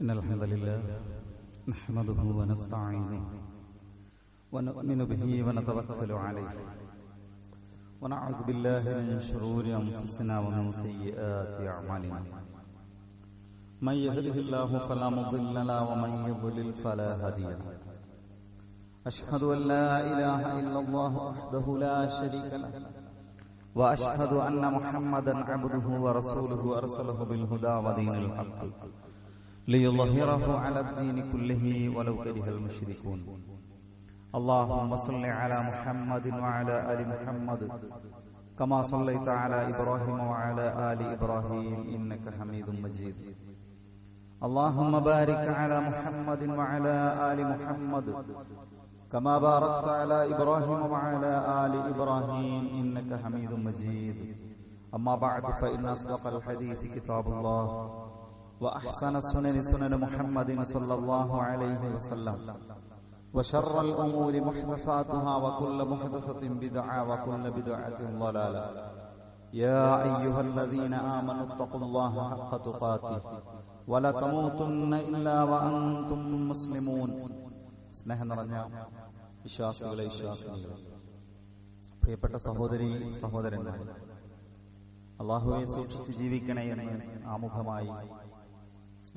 إن الحمد لله نحمده ونستعينه ونؤمن به ونتوكل عليه ونعوذ بالله من شرور أنفسنا ومن سيئات أعمالنا من يهده الله فلا مضل له ومن يضلل فلا هادي له أشهد أن لا إله إلا الله وحده لا شريك له وأشهد أن محمدا عبده ورسوله أرسله بالهدى ودين الحق ليظهره على الدين كله ولو كره المشركون اللهم صل على محمد وعلى آل محمد كما صليت على إبراهيم وعلى آل إبراهيم إنك حميد مجيد اللهم بارك على محمد وعلى آل محمد كما باركت على إبراهيم وعلى آل إبراهيم إنك حميد مجيد أما بعد فإن أصدق الحديث كتاب الله وأحسن السنن سنن محمد صلى الله عليه وسلم وشر الأمور محدثاتها وكل محدثة بدعة وكل بدعة ضلالة يا أيها الذين آمنوا اتقوا الله حق تقاته ولا تموتن إلا وأنتم مسلمون സ്നേഹം നിറഞ്ഞ വിശ്വാസികളെ വിശ്വാസിനികളെ പ്രിയപ്പെട്ട സഹോദരി സഹോദരന്മാരെ, അള്ളാഹുവെ സൂക്ഷിച്ച് ജീവിക്കണേ എന്ന് ആമുഖമായി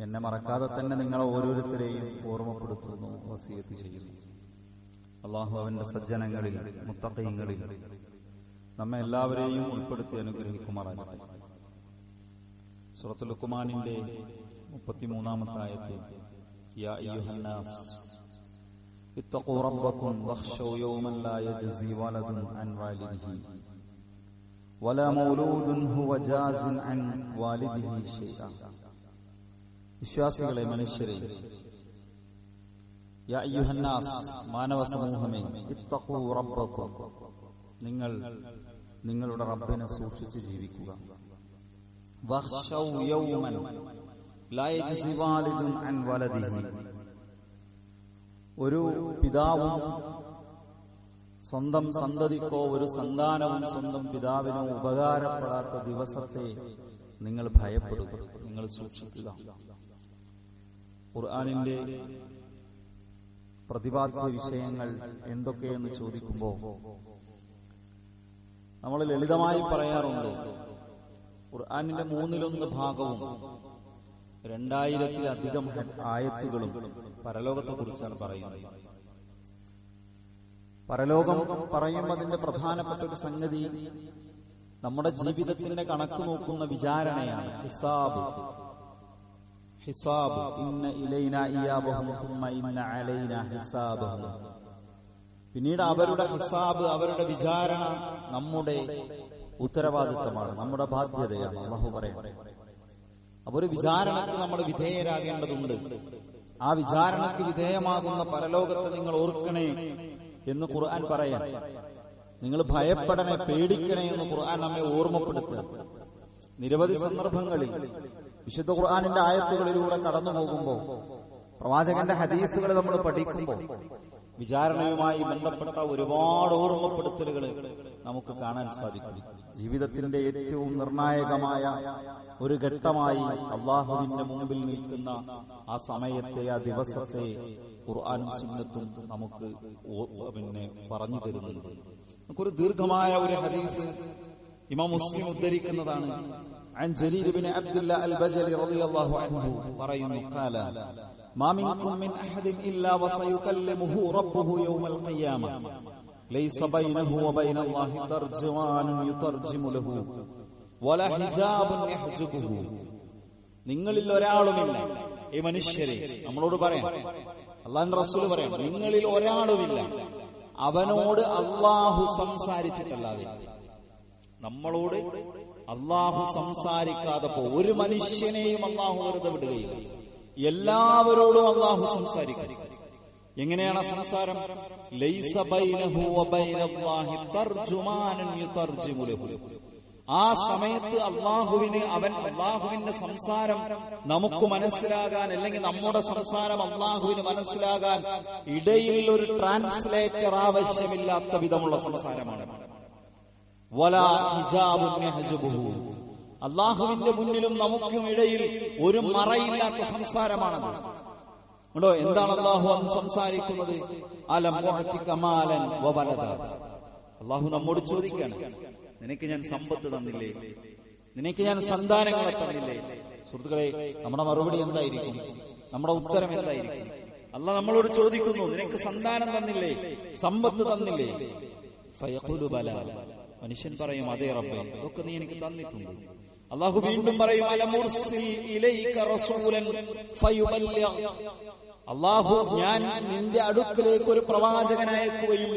എന്നെ മറക്കാതെ തന്നെ നിങ്ങളെ ഓരോരുത്തരെയും ഓർമ്മപ്പെടുത്തുന്നു, വസിയത്ത് ചെയ്യുന്നു. അള്ളാഹു അവന്റെ സജ്ജനങ്ങളിൽ മുത്തഖീങ്ങളിൽ നമ്മെ എല്ലാവരെയും ഉൾപ്പെടുത്തി അനുഗ്രഹിക്കുമാറാകട്ടെ. സൂറത്തുൽ ലുഖ്മാനിന്റെ 33-ാമത്തെ ആയത്തിൽ യാ അയ്യുഹന്നാസ് ഇത്തഖൂ റബ്ബക്കും വഖ്ശൗ യൗമൻ ലാ യജ്സി വലദുൻ അൻ വാലിദിഹി വലാ മൗലൂദുൻ ഹുവ ജാസിൻ അൻ വാലിദിഹി ശൈഅ. വിശ്വാസികളെ, മനുഷ്യരെ, യാ അയ്യുഹന്നാസ്, മാനവ സമൂഹമേ, ഇത്തഖൂ റബ്ബക്കും, നിങ്ങൾ നിങ്ങളുടെ റബ്ബിനെ സൂക്ഷിച്ച് ജീവിക്കുക. വഖ്ശൗ യൗമൻ ലാ യജ്സി വാലിദുൻ അൻ വലദിഹി, ഒരു പിതാവും സ്വന്തം സന്തതിക്കോ ഒരു സന്താനവും സ്വന്തം പിതാവിനോ ഉപകാരപ്പെടാത്ത ദിവസത്തെ നിങ്ങൾ ഭയപ്പെടുക, നിങ്ങൾ സൂക്ഷിക്കുക. ഖുർആനിന്റെ പ്രതിപാദ്യ വിഷയങ്ങൾ എന്തൊക്കെയെന്ന് ചോദിക്കുമ്പോൾ നമ്മൾ ലളിതമായി പറയാറുണ്ട്, ഖുർആനിന്റെ 1/3 ഭാഗവും 2000-ലധികം ആയത്തുകളും പരലോകത്തെ കുറിച്ചാണ് പറയുന്നത്. പരലോകം പറയുമ്പോൾ അതിന്റെ പ്രധാനപ്പെട്ട ഒരു സംഗതി നമ്മുടെ ജീവിതത്തിന്റെ കണക്ക് നോക്കുന്ന വിചാരണയാണ്. ഹിസാബ് ഇന്ന ഇലൈനാ ഇയാബഹും സുമ്മ ഇന്ന അലൈനാ ഹിസാബഹും. പിന്നീട് അവരുടെ ഹിസാബ്, അവരുടെ വിചാരണ നമ്മുടെ ഉത്തരവാദിത്തമാണ്, നമ്മുടെ ബാധ്യതയാണ്. അല്ലാഹു പറയുന്നു, അപ്പൊ ഒരു വിചാരണക്ക് നമ്മൾ വിധേയരാകേണ്ടതുണ്ട്. ആ വിചാരണക്ക് വിധേയമാകുന്ന പരലോകത്തെ നിങ്ങൾ ഓർക്കണേ എന്ന് ഖുർആൻ പറയാം. നിങ്ങൾ ഭയപ്പെടണേ, പേടിക്കണേ എന്ന് ഖുർആൻ നമ്മെ ഓർമ്മപ്പെടുത്തുക. നിരവധി സന്ദർഭങ്ങളിൽ വിശുദ്ധ ഖുർആനിന്റെ ആയത്തുകളിലൂടെ കടന്നു പോകുമ്പോൾ, പ്രവാചകന്റെ ഹദീസുകൾ നമ്മൾ പഠിക്കുമ്പോൾ വിചാരണയുമായി ബന്ധപ്പെട്ട ഒരുപാട് ഓർമ്മപ്പെടുത്തലുകൾ നമുക്ക് കാണാൻ സാധിക്കും. ജീവിതത്തിന്റെ ഏറ്റവും നിർണായകമായ ഒരു ഘട്ടമായി അള്ളാഹുവിന്റെ മുമ്പിൽ നിൽക്കുന്ന ആ സമയത്തെ, ആ ദിവസത്തെ ഖുർആനും സുന്നത്തും നമുക്ക് പറഞ്ഞു തരുന്നുണ്ട്. നമുക്കൊരു ദീർഘമായ ഒരു ഹദീസ് ഇമാം മുസ്ലിം ഉദ്ധരിക്കുന്നതാണ്. عن جرير بن عبد الله البجلي رضي الله عنه പറയുന്നു, قال ما منكم من أحد إلا وسيكلمه ربه يوم القيامة ليس بينه وبين الله ترجمان يترجم له ولا حجاب يحجبه. നിങ്ങളിൽ ഒരാളുമില്ല, ഈ മനുഷ്യരെ നമ്മളോട് പറയാം, അല്ലാഹുവിന്റെ റസൂൽ പറയാം, നിങ്ങളിൽ ഒരാളുമില്ല അവനോട് അല്ലാഹു സംസാരിച്ചിട്ടല്ലാതെ. നമ്മളോട് അല്ലാഹു സംസാരിക്കാതെ ഒരു മനുഷ്യനെയും അല്ലാഹു വെറുതെ വിടുകയില്ല. എല്ലാവരോടും അല്ലാഹു സംസാരിക്കും. എങ്ങനെയാണ് സംസാരം? ലൈസ ബൈനഹു വബൈനല്ലാഹി തർജുമാനുൻ യുതർജിമു ലഹു. ആ സമയത്ത് അല്ലാഹുവിന്റെ സംസാരം നമുക്ക് മനസ്സിലാകാൻ, അല്ലെങ്കിൽ നമ്മുടെ സംസാരം അല്ലാഹുവിന് മനസ്സിലാകാൻ ഇടയിൽ ഒരു ട്രാൻസ്ലേറ്റർ ആവശ്യമില്ലാത്ത വിധമുള്ള സംസാരമാണ്. വലാ ഹിജാബുൻ യഹ്ജുബുഹു, അള്ളാഹുവിന്റെ മുന്നിലും നമുക്കും ഇടയിൽ ഒരു മറയില്ലാത്ത സംസാരമാണത്. ഉണ്ടോ? എന്താണ് അള്ളാഹു അന്ന് സംസാരിക്കുന്നത്? അലം മുഅ്തിക മാലൻ വവലദ. അള്ളാഹു നമ്മോട് ചോദിക്കുകയാണ്, നിനക്ക് ഞാൻ സമ്പത്ത് തന്നില്ലേ? നിനക്ക് ഞാൻ സന്താനങ്ങളെ തന്നില്ലേ? സുഹൃത്തുക്കളെ, നമ്മുടെ മറുപടി എന്തായിരിക്കും? നമ്മുടെ ഉത്തരം എന്തായിരിക്കും? അള്ളാഹ് നമ്മളോട് ചോദിക്കുന്നു, നിനക്ക് സന്താനം തന്നില്ലേ? സമ്പത്ത് തന്നില്ലേ? ഫയഖൂലു ബല. മനുഷ്യൻ പറയും, അതേ റബ്ബേ, ഇതൊക്കെ നീ എനിക്ക് തന്നിട്ടുണ്ട്. അള്ളാഹു വീണ്ടും പറയും, അലം ഉർസിൽ ഇലൈക റസൂലൻ ഫയുബല്ലിഗ്. അള്ളാഹു ഞാൻ നിന്റെ അടുക്കലേക്ക് ഒരു പ്രവാചകനെ അയക്കുകയും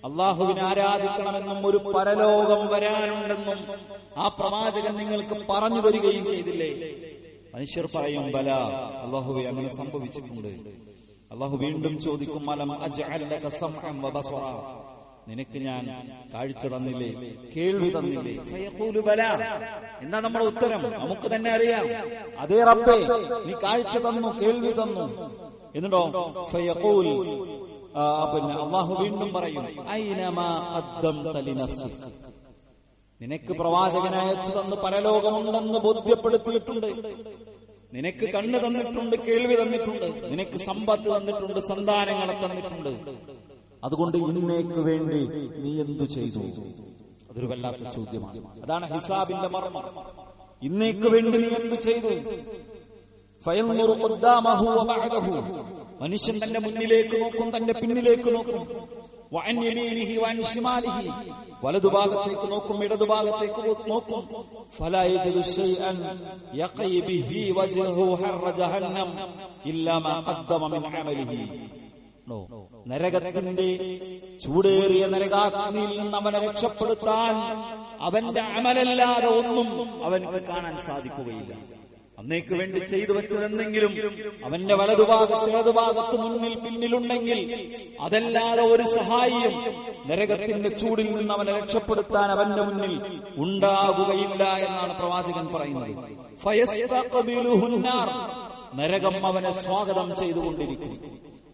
അള്ളാഹുവിനെ ആരാധിക്കണമെന്നും ഒരു പരലോകം വരാനുണ്ടെന്നും ആ പ്രവാചകൻ നിങ്ങൾക്ക് പറഞ്ഞു തരികയും ചെയ്തില്ലേ? മനുഷ്യർ പറയും, ബല, അള്ളാഹുവേ, അങ്ങനെ സംഭവിച്ചിട്ടുണ്ട്. അള്ളാഹു വീണ്ടും ചോദിക്കും, അലം അജ്അൽ ലക സമഅൻ വബസറ. നിനക്ക് ഞാൻ കാഴ്ച തന്നില്ലേ? കേൾവി തന്നില്ലേ? ഫയഖൂലു ബല. എന്നാ നമ്മുടെ ഉത്തരം നമുക്ക് തന്നെ അറിയാം, അതേ റബ്ബേ, നീ കാഴ്ച തന്നു, കേൾവി തന്നു. എന്നിട്ടോ ഫയഖൂൽ, പിന്നെ അള്ളാഹു വീണ്ടും പറയും, ഐനമാ ഖദ്ദംത ലിനഫ്സിക. നിനക്ക് പ്രവാചകനെ അയച്ചു തന്ന് പരലോകമുണ്ടെന്ന് ബോധ്യപ്പെടുത്തിയിട്ടുണ്ട്. നിനക്ക് കണ്ണ് തന്നിട്ടുണ്ട്, കേൾവി തന്നിട്ടുണ്ട്, നിനക്ക് സമ്പത്ത് തന്നിട്ടുണ്ട്, സന്താനങ്ങളെ തന്നിട്ടുണ്ട്. അതുകൊണ്ട് ഇന്നേക്ക് വേണ്ടി നീ എന്തു ചെയ്തു? അതൊരു വല്ലാത്ത ചോദ്യമാണ്. അതാണ് ഹിസാബിന്റെ മർമ്മം. ഇന്നേക്ക് വേണ്ടി നീ എന്തു ചെയ്തു? ഫയൻദുറു ഖദ്ദാമഹു വബഅദഹു. മനുഷ്യൻ തന്റെ മുന്നിലേക്ക് നോക്കും, തന്റെ പിന്നിലേക്ക് നോക്കും. വഅൻ യമീനിഹി വഅൻ ശിമാലിഹി. വലതുഭാഗത്തേക്ക് നോക്കും, ഇടതുഭാഗത്തേക്ക് നോക്കും. ഫലാ യജിദു ശൈഅൻ യഖി ബിഹി വജ്ഹു ഹർറ ജഹന്നം ഇല്ലാ മാ ഖദ്ദമ മിൻ അമലിഹി. നരകത്തിന്റെ ചൂടേറിയ നരകാഗ്നിയിൽ നിന്ന് അവനെ രക്ഷപ്പെടുത്താൻ അവന്റെ അമലല്ലാതെ ഒന്നും അവൻക്ക് കാണാൻ സാധിക്കുകയില്ല. അന്നേക്ക് വേണ്ടി ചെയ്തു വെച്ചതെന്തെങ്കിലും അവന്റെ വലതുഭാഗത്ത് ഇടതുഭാഗത്ത് മുന്നിൽ പിന്നിലുണ്ടെങ്കിൽ അതല്ലാതെ ഒരു സഹായിയും നരകത്തിന്റെ ചൂടിൽ നിന്ന് അവനെ രക്ഷപ്പെടുത്താൻ അവന്റെ മുന്നിൽ ഉണ്ടാകുകയില്ല എന്നാണ് പ്രവാചകൻ പറയുന്നത്. ഫയസ്തഖ്ബിലുഹുന്നാർ. നരകം അവനെ സ്വാഗതം ചെയ്തുകൊണ്ടിരിക്കും,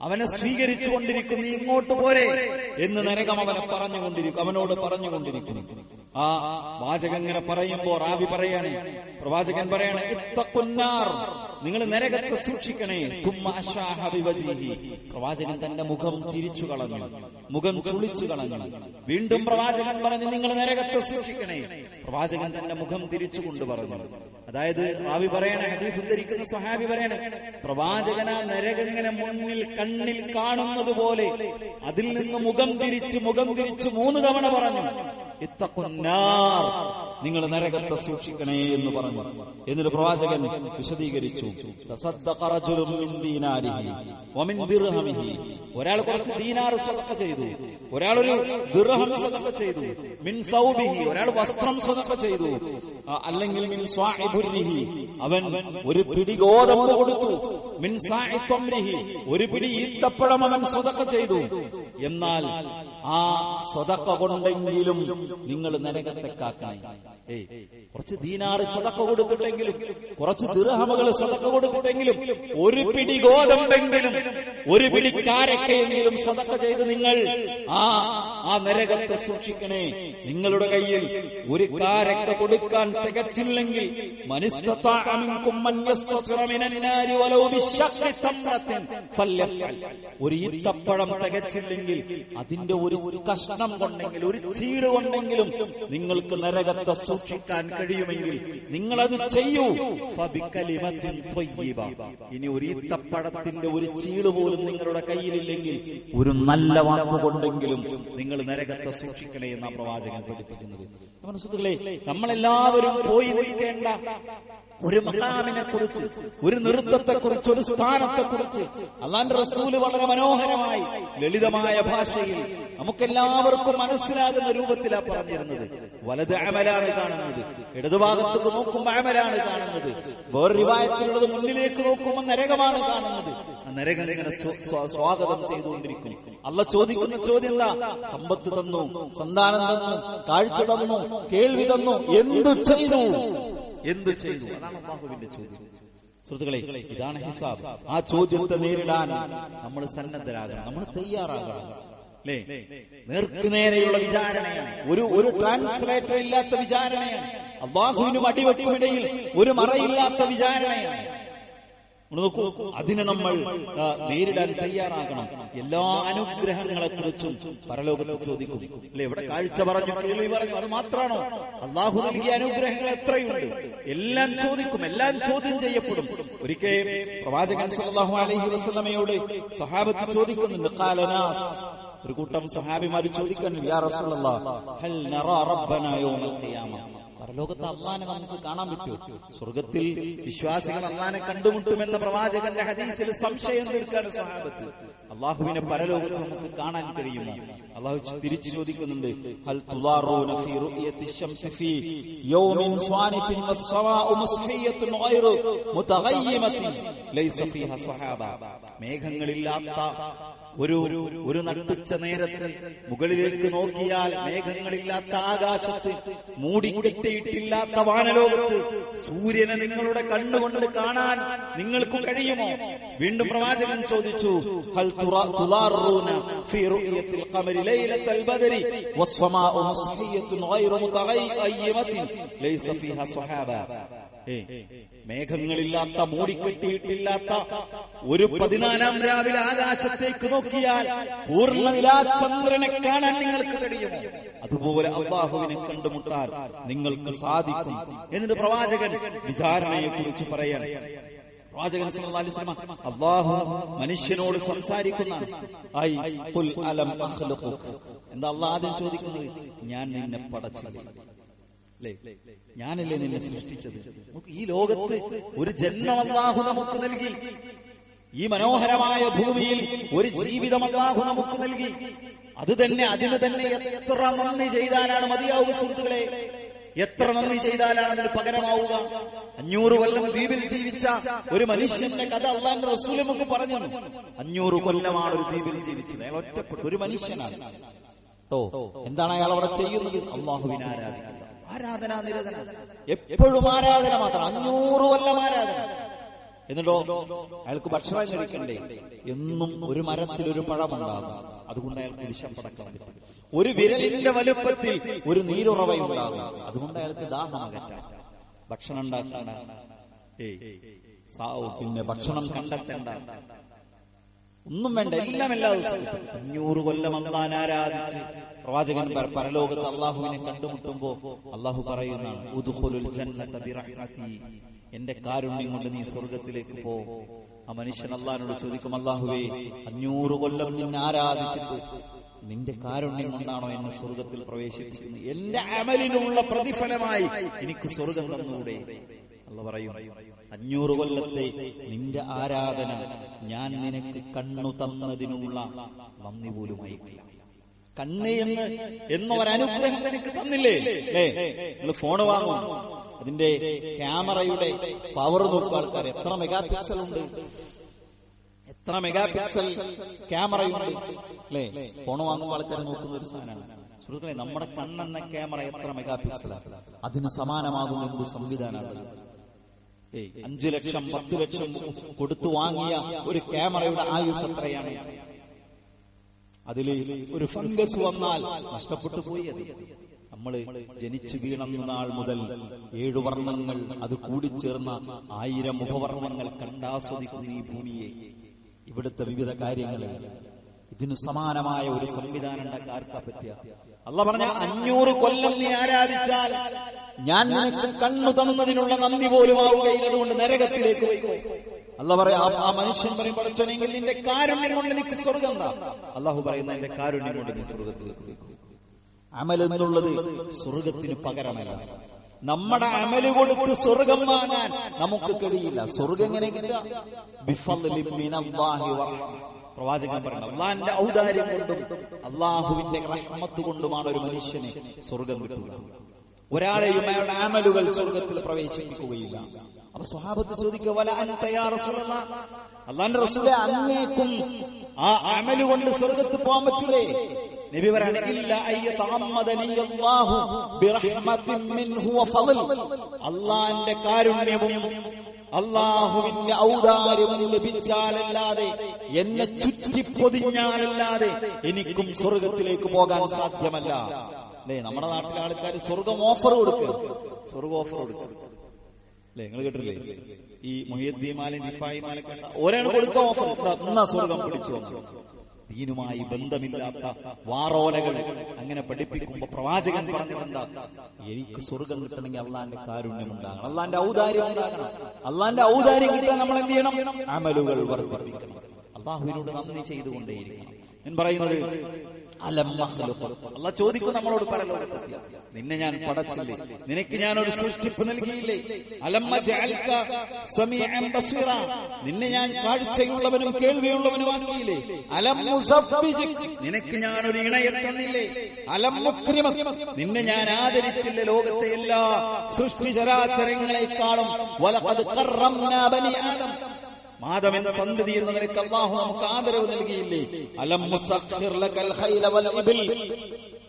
അവനെ സ്വീകരിച്ചുകൊണ്ടിരിക്കും. നീ ഇങ്ങോട്ട് പോരെ എന്ന് നരകം അവനെ പറഞ്ഞുകൊണ്ടിരിക്കും, അവനോട് പറഞ്ഞുകൊണ്ടിരിക്കും. ആ വാചകം ഇങ്ങനെ പറയുമ്പോ റാവി പറയാണ്, പ്രവാചകൻ പറയാണ്, ഇത്തഖുന്നാർ, നിങ്ങൾ നരകത്തെ സൂക്ഷിക്കണേ. സുമ്മ അശാഹ ബിവജ്ഹിഹി. പ്രവാചകൻ തന്റെ മുഖം തിരിച്ചു കളഞ്ഞു, മുഖം ചുളിച്ചു കളഞ്ഞു. വീണ്ടും പ്രവാചകൻ പറഞ്ഞു, നിങ്ങൾ നരകത്തെ സൂക്ഷിക്കണേ. പ്രവാചകൻ തന്റെ മുഖം തിരിച്ചുകൊണ്ട് പറഞ്ഞു. അതായത് റാവി പറയണ, ഹദീസ് ഉദ്ധരിക്കുന്ന സ്വഹാബി പറയണ, പ്രവാചകൻ ആ നരകങ്ങനെ മുന്നിൽ കണ്ണിൽ കാണുന്നത് പോലെ അതിൽ നിന്ന് മുഖം തിരിച്ച് 3 തവണ പറഞ്ഞു, ഇത്തഖുന്നാർ, നിങ്ങൾ നരകത്തെ സൂക്ഷിക്കണേ എന്ന് പറഞ്ഞു. എന്നിട്ട് പ്രവാചകൻ വിശദീകരിച്ചു, തസദ്ദഖ റജുലുൻ മിൻ ദീനാരിഹി വമിൻ ദിർഹമിഹി. ഒരാൾ കുറച്ച് ദീനാർ സദഖ ചെയ്തു, ഒരാൾ ഒരു ദിർഹം സദഖ ചെയ്തു. മിൻ സൗബിഹി, ഒരാൾ വസ്ത്രം സദഖ ചെയ്തു. അല്ലെങ്കിൽ മിൻ സ്വാഇബുരിഹി, അവൻ ഒരു പിടി ഗോതമ്പ് കൊടുത്തു. മിൻ സാഇ തംരിഹി, ഒരു പിടി ഈത്തപ്പഴം അവൻ സദഖ ചെയ്തു. എന്നാൽ ആ സദഖ കൊണ്ടെങ്കിലും നിങ്ങൾ നരകത്തെ കാക്കണം. കുറച്ച് ദീനാറ് സദഖ കൊടുത്തിട്ടെങ്കിലും, കുറച്ച് ദിർഹമുകൾ സദഖ കൊടുത്തിട്ടെങ്കിലും, ഒരു പിടി ഗോതമ്പെങ്കിലും, ഒരു പിടി കാരക്കയെങ്കിലും സദഖ ചെയ്ത് നിങ്ങൾ ആ നരകത്തെ സൂക്ഷിക്കണേ. നിങ്ങളുടെ കയ്യിൽ ഒരു കാരക്ക കൊടുക്കാൻ തികച്ചില്ലെങ്കിൽ, ഒരു ഈത്തപ്പഴം തികച്ചില്ലെങ്കിൽ അതിന്റെ ഒരു കഷ്ണം കൊണ്ടെങ്കിലും, ഒരു ചീട് കൊണ്ടെങ്കിലും നിങ്ങൾക്ക് നരകത്തെ സൂക്ഷിക്കാൻ കഴിയുമെങ്കിൽ നിങ്ങളത് ചെയ്യൂ. ഇനി ഒരു ഈത്തപ്പഴത്തിന്റെ ഒരു ചീട് പോലും നിങ്ങളുടെ കയ്യിലില്ലെങ്കിൽ ഒരു നല്ല വാക്കുകൊണ്ടെങ്കിലും നിങ്ങൾ നരകത്തെ സൂക്ഷിക്കണേ എന്നാ പ്രവാചകൻ പഠിപ്പിക്കുന്നത്. സുഹൃത്തുക്കളെ, നമ്മളെല്ലാവരും പോയി നിൽക്കേണ്ട ഒരു മഖാമിനെ കുറിച്ച്, ഒരു നൃത്തത്തെക്കുറിച്ച്, ഒരു സ്ഥാനത്തെക്കുറിച്ച് അല്ലാഹുവിന്റെ റസൂല് വളരെ മനോഹരമായി ലളിതമായ ഭാഷയിൽ നമുക്കെല്ലാവർക്കും മനസ്സിലാകുന്ന രൂപത്തിലാണ് പറഞ്ഞിരുന്നത്. വലത് അമലാണ് കാണുന്നത്, ഇടതുഭാഗത്തേക്ക് നോക്കുമ്പോൾ അമലാണ് കാണുന്നത്, വേറെ റിവായത്തിലുള്ളത് മുന്നിലേക്ക് നോക്കുമ്പോൾ നരകമാണ് കാണുന്നത്. നരകം ഇങ്ങനെ സ്വാഗതം ചെയ്തുകൊണ്ടിരിക്കും. അല്ലാഹ് ചോദിക്കുന്ന ചോദ്യം എന്താ? സമ്പത്ത് തന്നു, സന്താനം തന്നു, കാഴ്ച തന്നു, കേൾവി തന്നു, എന്തു ചെയ്തു? അതാണ് അല്ലാഹുവിന്റെ ചോദ്യം. സുഹൃത്തുക്കളെ, ഇതാണ് ഹിസാബ്. ആ ചോദ്യത്തെ നേരിടാൻ നമ്മൾ സന്നദ്ധരാകണം, നമ്മൾ തയ്യാറാകണം. അല്ലേ? നേർക്കുനേരെയുള്ള വിചാരണയാണ്. ഒരു ട്രാൻസ്ലേറ്റർ ഇല്ലാത്ത വിചാരണയാണ്. അല്ലാഹുവിനും അടിവെക്കുമിടയിൽ ഒരു മറയില്ലാത്ത വിചാരണയാണ്. നോക്കൂ, അതിനെ നമ്മൾ നേരിടാൻ തയ്യാറാകണം. എല്ലാ അനുഗ്രഹങ്ങളെക്കുറിച്ചും പരലോകത്ത് ചോദിക്കും. അല്ലെ, ഇവിടെ കാഴ്ച പറഞ്ഞു, കേൾവി പറഞ്ഞു, അത് മാത്രമാണോ? അള്ളാഹു നൽകിയ അനുഗ്രഹങ്ങൾ എത്രയുണ്ട്? എല്ലാം ചോദിക്കും, എല്ലാം ചോദ്യം ചെയ്യപ്പെടും. ഒരിക്കൽ പ്രവാചകൻ സല്ലല്ലാഹു അലൈഹി വസല്ലമയോട് സഹാബത്ത് ചോദിക്കുന്നുണ്ട്. ഖാല നാസ്, ഒരു കൂട്ടം സഹാബിമാര് ചോദിക്കുന്നു, യാ റസൂലല്ലാഹ് ഹൽ നറാ റബ്ബനാ യൗമൽ ഖിയാമ, പരലോകത്ത് അള്ളാനെ നമുക്ക് കാണാൻ പറ്റുമോ? സ്വർഗത്തിൽ വിശ്വാസികൾ അള്ളാനെ കണ്ടുമുട്ടുമെന്ന പ്രവാചകന്റെ ഹദീസിൽ സംശയം തീർക്കാണ് സഹാബത്ത്. അള്ളാഹുവിനെ പരലോകത്ത് നമുക്ക് കാണാൻ കഴിയുമോ? അള്ളാഹു തിരിച്ചു ചോദിക്കുന്നുണ്ട്, ഹൽ തുളാറൂന ഫീ റുഅയത്തി ശംസി ഫീ യൗമിൻ സ്വാനിഫിൻ വസ്സമാഉ മുസ്ഹിയത്തുൻ ഗൈറു മുതഗയ്യിമത്തിൻ ലൈസ ഫീഹാ സഹാബ, മേഘങ്ങളില്ലാത്ത ഒരു നട്ടുച്ച നേരത്ത് മുകളിലേക്ക് നോക്കിയാൽ മേഘങ്ങളില്ലാത്ത ആകാശത്ത്, മൂടിക്കെട്ടിയിട്ടില്ലാത്ത വാനലോകത്ത് സൂര്യനെ നിങ്ങളുടെ കണ്ണുകൊണ്ട് കാണാൻ നിങ്ങൾക്ക് കഴിയുമോ? വീണ്ടും പ്രവാചകൻ ചോദിച്ചു, ഹൽ തുളാറൂന ഫീ റുഅയത്തിൽ ഖമരി ലൈലത്തൽ ബദരി വസ്സമാഉ മുസ്ഹിയത്തുൻ ഗൈറു മുതഗയ്യിമത്തിൻ ലൈസ ഫീഹാ സഹാബ. മേഘങ്ങളില്ലാത്ത, മൂടിക്കെട്ടിയിട്ടില്ലാത്ത ഒരു 14-ാം രാവിലെ ആകാശത്തേക്ക് നോക്കിയാൽ പൂർണ്ണനിലാചന്ദ്രനെ കാണാൻ നിങ്ങൾക്ക് കഴിയുമോ? അതുപോലെ അല്ലാഹുവിനെ കണ്ടുമുട്ടാൻ നിങ്ങൾക്ക് സാധിക്കും. എന്നിട്ട് പ്രവാചകൻ വിചാരണയെ കുറിച്ച് പറയാൻ, പ്രവാചകൻ സല്ലല്ലാഹു അലൈഹി വസല്ലം അല്ലാഹു മനുഷ്യനോട് സംസാരിക്കുന്നതാണ്. ഖുൽ അലം അഖ്ലുഖുക, എന്താ അല്ലാഹു ആദ്യം ചോദിക്കുന്നത്? ഞാൻ നിന്നെ പടച്ചില്ലേ? ഞാനല്ലേ നിന്നെ സൃഷ്ടിച്ചത്? ഈ ലോകത്ത് ഒരു ജന്മം അല്ലാഹു നമുക്ക് നൽകി. ഈ മനോഹരമായ ഭൂമിയിൽ ഒരു ജീവിതം അല്ലാഹു നമുക്ക് നൽകി. അതിന് തന്നെ എത്ര നന്ദി ചെയ്താലാണ് മതിയാവുക സുഹൃത്തുക്കളെ? എത്ര നന്ദി ചെയ്താലാണ് അതിന് പകരമാവുക? 500 കൊല്ലം ദ്വീപിൽ ജീവിച്ച ഒരു മനുഷ്യന്റെ കഥ അല്ലാഹുവിന്റെ റസൂൽ നമുക്ക് പറഞ്ഞു. 500 കൊല്ലമാണ് ഒരു ദ്വീപിൽ ജീവിച്ചത്. അയാൾ ഒറ്റപ്പെട്ടു, ഒരു മനുഷ്യനാണ്. എന്താണ് അയാൾ അവിടെ ചെയ്യുന്നത്? അല്ലാഹുവിനെ ആരാധിക്കുക, ആരാധന നിരതന, എപ്പോഴും ആരാധന മാത്രം. 500 കൊല്ലം ആരാധന. എന്നിട്ടോ അയാൾക്ക് ഭക്ഷണം കഴിക്കണ്ടേ? എന്നും ഒരു മരത്തിൽ ഒരു പഴമുണ്ടാകും, അതുകൊണ്ട് അയാൾക്ക് വിശപ്പടക്കാൻ പറ്റും. ഒരു വിരലിന്റെ വലുപ്പത്തിൽ ഒരു നീരുറവയുണ്ടാകും, അതുകൊണ്ട് അയാൾക്ക് ദാഹം അകറ്റാം. ഭക്ഷണം ഉണ്ടാക്കണ്ട, പിന്നെ ഭക്ഷണം കണ്ടെത്തേണ്ട, ഒന്നും വേണ്ട, എല്ലാം എല്ലാ ദിവസവും. 500 കൊല്ലം അല്ലാഹുവിനെ ആരാധിച്ച് പ്രവാചകൻ പരലോകത്ത് അല്ലാഹുവിനെ കണ്ടുമുട്ടുമ്പോ അല്ലാഹു പറയുന്നതാണ്, ഉദ്ഖുലുൽ ജന്നത ബിറഹ്മതി, എന്റെ കാരുണ്യം കൊണ്ട് നീ സ്വർഗത്തിലേക്ക് പോ. ആ മനുഷ്യൻ അല്ലാഹുവിനോട് ചോദിക്കും, അല്ലാഹുവേ 500 കൊല്ലം നിന്നെ ആരാധിച്ചിട്ട് നിന്റെ കാരുണ്യം കൊണ്ടാണോ എന്നെ സ്വർഗത്തിൽ പ്രവേശിപ്പിക്കുന്നത്? എന്റെ അമലിനുള്ള പ്രതിഫലമായി എനിക്ക് സ്വർഗം തന്നൂടെ? അല്ലാഹു പറയും, 500 കൊല്ലത്തെ നിന്റെ ആരാധന ഞാൻ നിനക്ക് കണ്ണു തന്നതിനുള്ള നന്ദി പോലും അയക്കില്ല. കണ്ണ് എന്ന ഒരനുഗ്രഹം നിനക്ക് തന്നില്ലേ? നിങ്ങൾ ഫോൺ വാങ്ങും, അതിന്റെ ക്യാമറയുടെ പവർ നോക്കുക ആൾക്കാർ. എത്ര മെഗാ പിക്സൽ ഉണ്ട്, എത്ര മെഗാ പിക്സൽ ക്യാമറയുണ്ട് അല്ലേ? ഫോൺ വാങ്ങുമ്പോൾ ആൾക്കാർ നോക്കുന്ന ഒരു സാധനമാണ്. സുഹൃത്തുക്കളെ, നമ്മുടെ കണ്ണെന്ന ക്യാമറ എത്ര മെഗാ പിക്സലാണ്? അതിന് സമാനമാകുന്ന എന്ത് സംവിധാനമാണ്? 5 ലക്ഷം 10 ലക്ഷം കൊടുത്തു വാങ്ങിയ ഒരു ക്യാമറയുടെ ആയുസ് എത്രയാണ്? അതിൽ ഒരു ഫംഗസ് വന്നാൽ നഷ്ടപ്പെട്ടു പോയി. അത് നമ്മള് ജനിച്ചു വീണ നാൾ മുതൽ 7 വർണ്ണങ്ങൾ, അത് കൂടിച്ചേർന്ന 1000 മുഖവർണ്ണങ്ങൾ കണ്ടാസ്വദിക്കുന്ന ഈ ഭൂമിയെ, ഇവിടുത്തെ വിവിധ കാര്യങ്ങളെ, ഇതിനു സമാനമായ ഒരു സംവിധാനം ഉണ്ടാക്കാൻ പറ്റിയ അല്ലാഹു പറഞ്ഞ 500 കൊല്ലം നീ ആരാധിച്ചാൽ ഞാൻ നിനക്ക് കണ്ണു തന്നതിനുള്ള നന്ദി പോലും ആവുകയില്ല, അതുകൊണ്ട് നരകത്തിലേക്ക് പോയിക്കോ. അല്ലാഹു പറയാ, ആ മനുഷ്യൻ പറയും, പഠിച്ചോനെങ്കിൽ നിന്റെ കാരുണ്യം കൊണ്ട് എനിക്ക് സ്വർഗം താ. അല്ലാഹു പറയുന്ന, എന്റെ കാരുണ്യം കൊണ്ട് നീ സ്വർഗത്തിലേക്ക് പോയിക്കോ. അമൽ എന്നുള്ളത് സ്വർഗത്തിന് പകരമല്ല. നമ്മുടെ അമല് കൊടുത്ത് സ്വർഗം വാങ്ങാൻ നമുക്ക് കഴിയില്ല. സ്വർഗം എങ്ങനെ കിട്ടുക? ബിഫദ്ലിൻ മിനല്ലാഹി വറഹ്മ. പ്രവാചകൻ പറഞ്ഞു, അള്ളാഹിന്റെ ഔദാര്യം കൊണ്ടും അള്ളാഹുവിന്റെ റഹ്മത്ത് കൊണ്ടുമാണ് ഒരു മനുഷ്യന് സ്വർഗം കിട്ടുക. ഒരാളെയും അയാളുടെ അമലുകൾ സ്വർഗത്തിൽ പ്രവേശിപ്പിക്കുകയില്ല. അപ്പൊ സ്വഹാബത്ത് ചോദിക്കുക, വല അൻത യാ റസൂലല്ലാഹ്, അള്ളാഹിന്റെ റസൂലേ, അങ്ങേക്കും ആ അമല് കൊണ്ട് സ്വർഗത്തിൽ പോകാൻ പറ്റൂലേ? നബി പറയാണ്, ഇല്ല അയ്യതഅമ്മദനി അല്ലാഹു ബിറഹ്മത്തിൻ മിൻഹു വഫളൽ, അള്ളാഹിന്റെ കാരുണ്യവും അള്ളാഹുവിന്റെ ഔദാര്യം ലഭിച്ചാലല്ലാതെ, എന്നെ ചുറ്റിപ്പൊതിഞ്ഞാലല്ലാതെ എനിക്കും സ്വർഗത്തിലേക്ക് പോകാൻ സാധ്യമല്ല. അല്ലേ? നമ്മുടെ നാട്ടിലെ ആൾക്കാർ സ്വർഗം ഓഫർ കൊടുക്കുക, സ്വർഗ ഓഫർ കൊടുക്കുക. അല്ലേ? നിങ്ങൾ കേട്ടില്ലേ? ഈ മുഹ്യിദ്ദീൻ മാലിൻ റിഫായി മാലൊക്കെ ഒരാൾ കൊടുത്ത ഓഫർ, എന്നാ സ്വർഗം പിടിച്ചു വന്നു. ദീനുമായി ബന്ധമില്ലാത്ത വാറോലകൾ അങ്ങനെ പഠിപ്പിക്കുമ്പോ പ്രവാചകൻ പറഞ്ഞതെന്താ? എനിക്ക് സ്വർഗം കിട്ടണമെങ്കിൽ അള്ളാന്റെ കാരുണ്യം ഉണ്ടാകണം, അള്ളാന്റെ ഔദാര്യം ഉണ്ടാകണം. അള്ളാന്റെ ഔദാര്യം കിട്ടാൻ നമ്മൾ എന്ത് ചെയ്യണം? അമലുകൾ വർദ്ധിപ്പിക്കണം, അള്ളാഹുവിനോട് നന്ദി ചെയ്തുകൊണ്ടേയിരിക്കണം. ഞാൻ പറയുന്നത് അള്ളാഹ് ചോദിക്കും നമ്മളോട്, പരലോകത്ത് നിന്നെ ഞാൻ പടച്ചില്ലേ, നിനക്ക് ഞാനൊരു സൃഷ്ടിപ്പ് നൽകിയില്ലേ? അലമ്മ ജഅൽക സമീഅൻ ബസീറ, നിന്നെ ഞാൻ കാഴ്ചയുള്ളവനും കേൾവിയുള്ളവനുമാക്കിയില്ലേ? അലം മുസഫ്ഫിജിക്, നിനക്ക് ഞാനൊരു ഇണയെ തന്നില്ലേ? അലം മുക്രിമക്, നിന്നെ ഞാൻ ആദരിച്ചില്ലേ? ലോകത്തെ എല്ലാ സൃഷ്ടിചരാചരങ്ങളെക്കാളും വലഖദ് കറംനാ ബനി ആദം, ആദം എന്ന സന്തതി എന്ന നിലയ്ക്ക് അല്ലാഹു നമുക്ക് ആദരവ് നൽകിയില്ലേ? അലം മുസഖ്ഖിർ ലകൽ ഖൈല വൽ ഇബിൽ,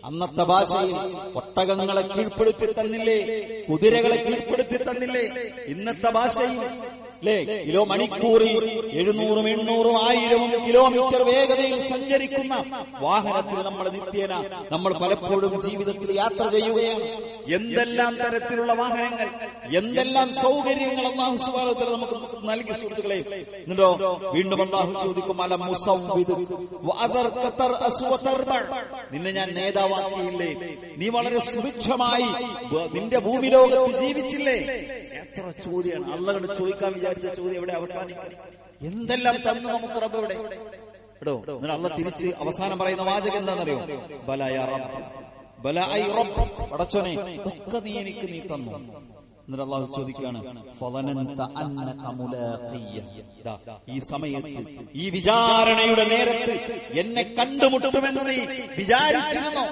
അന്നത്തെ ഭാഷയിൽ ഒട്ടകങ്ങളെ കീഴ്പ്പെടുത്തി തന്നില്ലേ? കുതിരകളെ കീഴ്പ്പെടുത്തി തന്നില്ലേ? ഇന്നത്തെ ഭാഷയിൽ കിലോ മണിക്കൂറിൽ 700, 800, 1000 കിലോമീറ്റർ വേഗതയിൽ സഞ്ചരിക്കുന്ന വാഹനത്തിൽ നമ്മൾ നിത്യേന നമ്മൾ പലപ്പോഴും ജീവിതത്തിൽ യാത്ര ചെയ്യുകയാണ്. എന്തെല്ലാം തരത്തിലുള്ള വാഹനങ്ങൾ, എന്തെല്ലാം സൗകര്യങ്ങൾ അല്ലാഹു സുബ്ഹാനഹു വ തആല നമുക്ക് നൽകി. സുഹൃത്തുക്കളെ, എന്നിട്ടോ വീണ്ടും അല്ലാഹു ചോദിക്കും, അലം മുസവ്വിദ് വഅദർക തർഅസ് വതർബ, നിന്നെ ഞാൻ നേതാവാക്കിയില്ലേ? നീ വളരെ സുഭിക്ഷമായി നിന്റെ ഭൂമി ലോകത്ത് ജീവിച്ചില്ലേ? എത്ര ചോദ്യമാണ് അള്ളാഹുവോട് ചോദിക്കാൻ വിചാരിച്ച ചോദ്യം എവിടെ അവസാനിക്കും? എന്തെല്ലാം തന്നു നമുക്ക് റബ്ബ് എവിടെ? എടോ, എന്നാൽ അള്ളാഹ് തിരിച്ച് അവസാനം പറയുന്ന വാചകം എന്താണെന്നറിയോ? ബല യാ റബ്ബ്, ബല ഐ റബ്ബ്, പടച്ചോനെ ഒക്കെ നീ എനിക്ക് നീ തന്നു. എന്നിട്ട് അള്ളാഹു ചോദിക്കുകയാണ്, ഫളനന്ത അന്നക മുലാഖിയ, ഈ സമയത്ത്, ഈ വിചാരണയുടെ നേരത്ത് എന്നെ കണ്ടുമുട്ടുമെന്ന് നീ വിചാരിച്ചിരുന്നോ?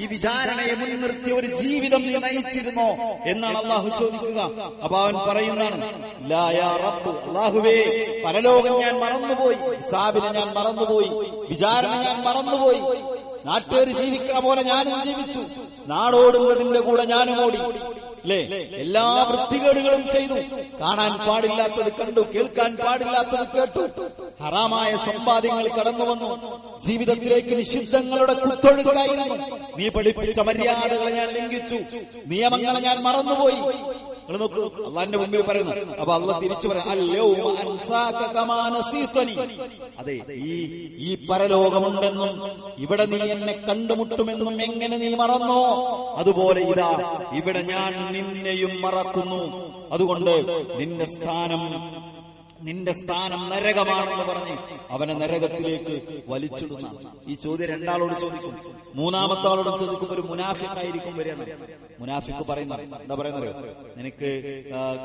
ഈ വിചാരണയെ മുൻനിർത്തി ഒരു ജീവിതം നീ നയിച്ചിരുന്നോ എന്നാണ് അള്ളാഹു ചോദിക്കുക. അപ്പൊ അവൻ പറയുന്നതാണ്, ലാ യാ റബ്ബ്, അള്ളാഹുവേ, പരലോകം ഞാൻ മറന്നുപോയി, ഹിസാബിനെ ഞാൻ മറന്നുപോയി, വിചാരണ ഞാൻ മറന്നുപോയി. നാട്ടുകാർ ജീവിക്കണ പോലെ ഞാനും ജീവിച്ചു, നാടോടുന്നതിന്റെ കൂടെ ഞാനും ഓടി. അല്ലേ? എല്ലാ വൃത്തികേടുകളും ചെയ്തു, കാണാൻ പാടില്ലാത്തത് കണ്ടു, കേൾക്കാൻ പാടില്ലാത്തത് കേട്ടു, ഹറാമായ സമ്പാദ്യങ്ങൾ കടന്നു വന്നു, ജീവിതത്തിലേക്ക് നിഷിദ്ധങ്ങളുടെ കുത്തൊഴുക്കായിരുന്നു. നീ പഠിപ്പിച്ച മര്യാദകളെ ഞാൻ ലംഘിച്ചു, നിയമങ്ങളെ ഞാൻ മറന്നുപോയി. നിങ്ങൾ നോക്കൂ, അള്ളാന്റെ മുമ്പിൽ പറയുന്നു. അപ്പൊ അള്ളാഹ് തിരിച്ചു പറയാം, അൽയൗമ അൻസാക കമാ നസീതനി, അതെ, ഈ പരലോകമുണ്ടെന്നും ഇവിടെ നീ എന്നെ കണ്ടുമുട്ടുമെന്നും എങ്ങനെ നീ മറന്നോ, അതുപോലെ ഇതാ ഇവിടെ ഞാൻ നിന്നെയും മറക്കുന്നു. അതുകൊണ്ട് നിന്റെ സ്ഥാനം നരകമാണെന്ന് പറഞ്ഞ് അവനെ നരകത്തിലേക്ക് വലിച്ചിടുന്ന ഈ ചോദ്യം രണ്ടാളോട് ചോദിക്കും. മൂന്നാമത്തെ ആളോട് ചോദിക്കുമ്പോൾ ഒരു മുനാഫിക്കായിരിക്കും വരികയാണ്. മുനാഫിക്ക് പറയുന്ന എന്താ പറയുന്നറിയോ? നിനക്ക്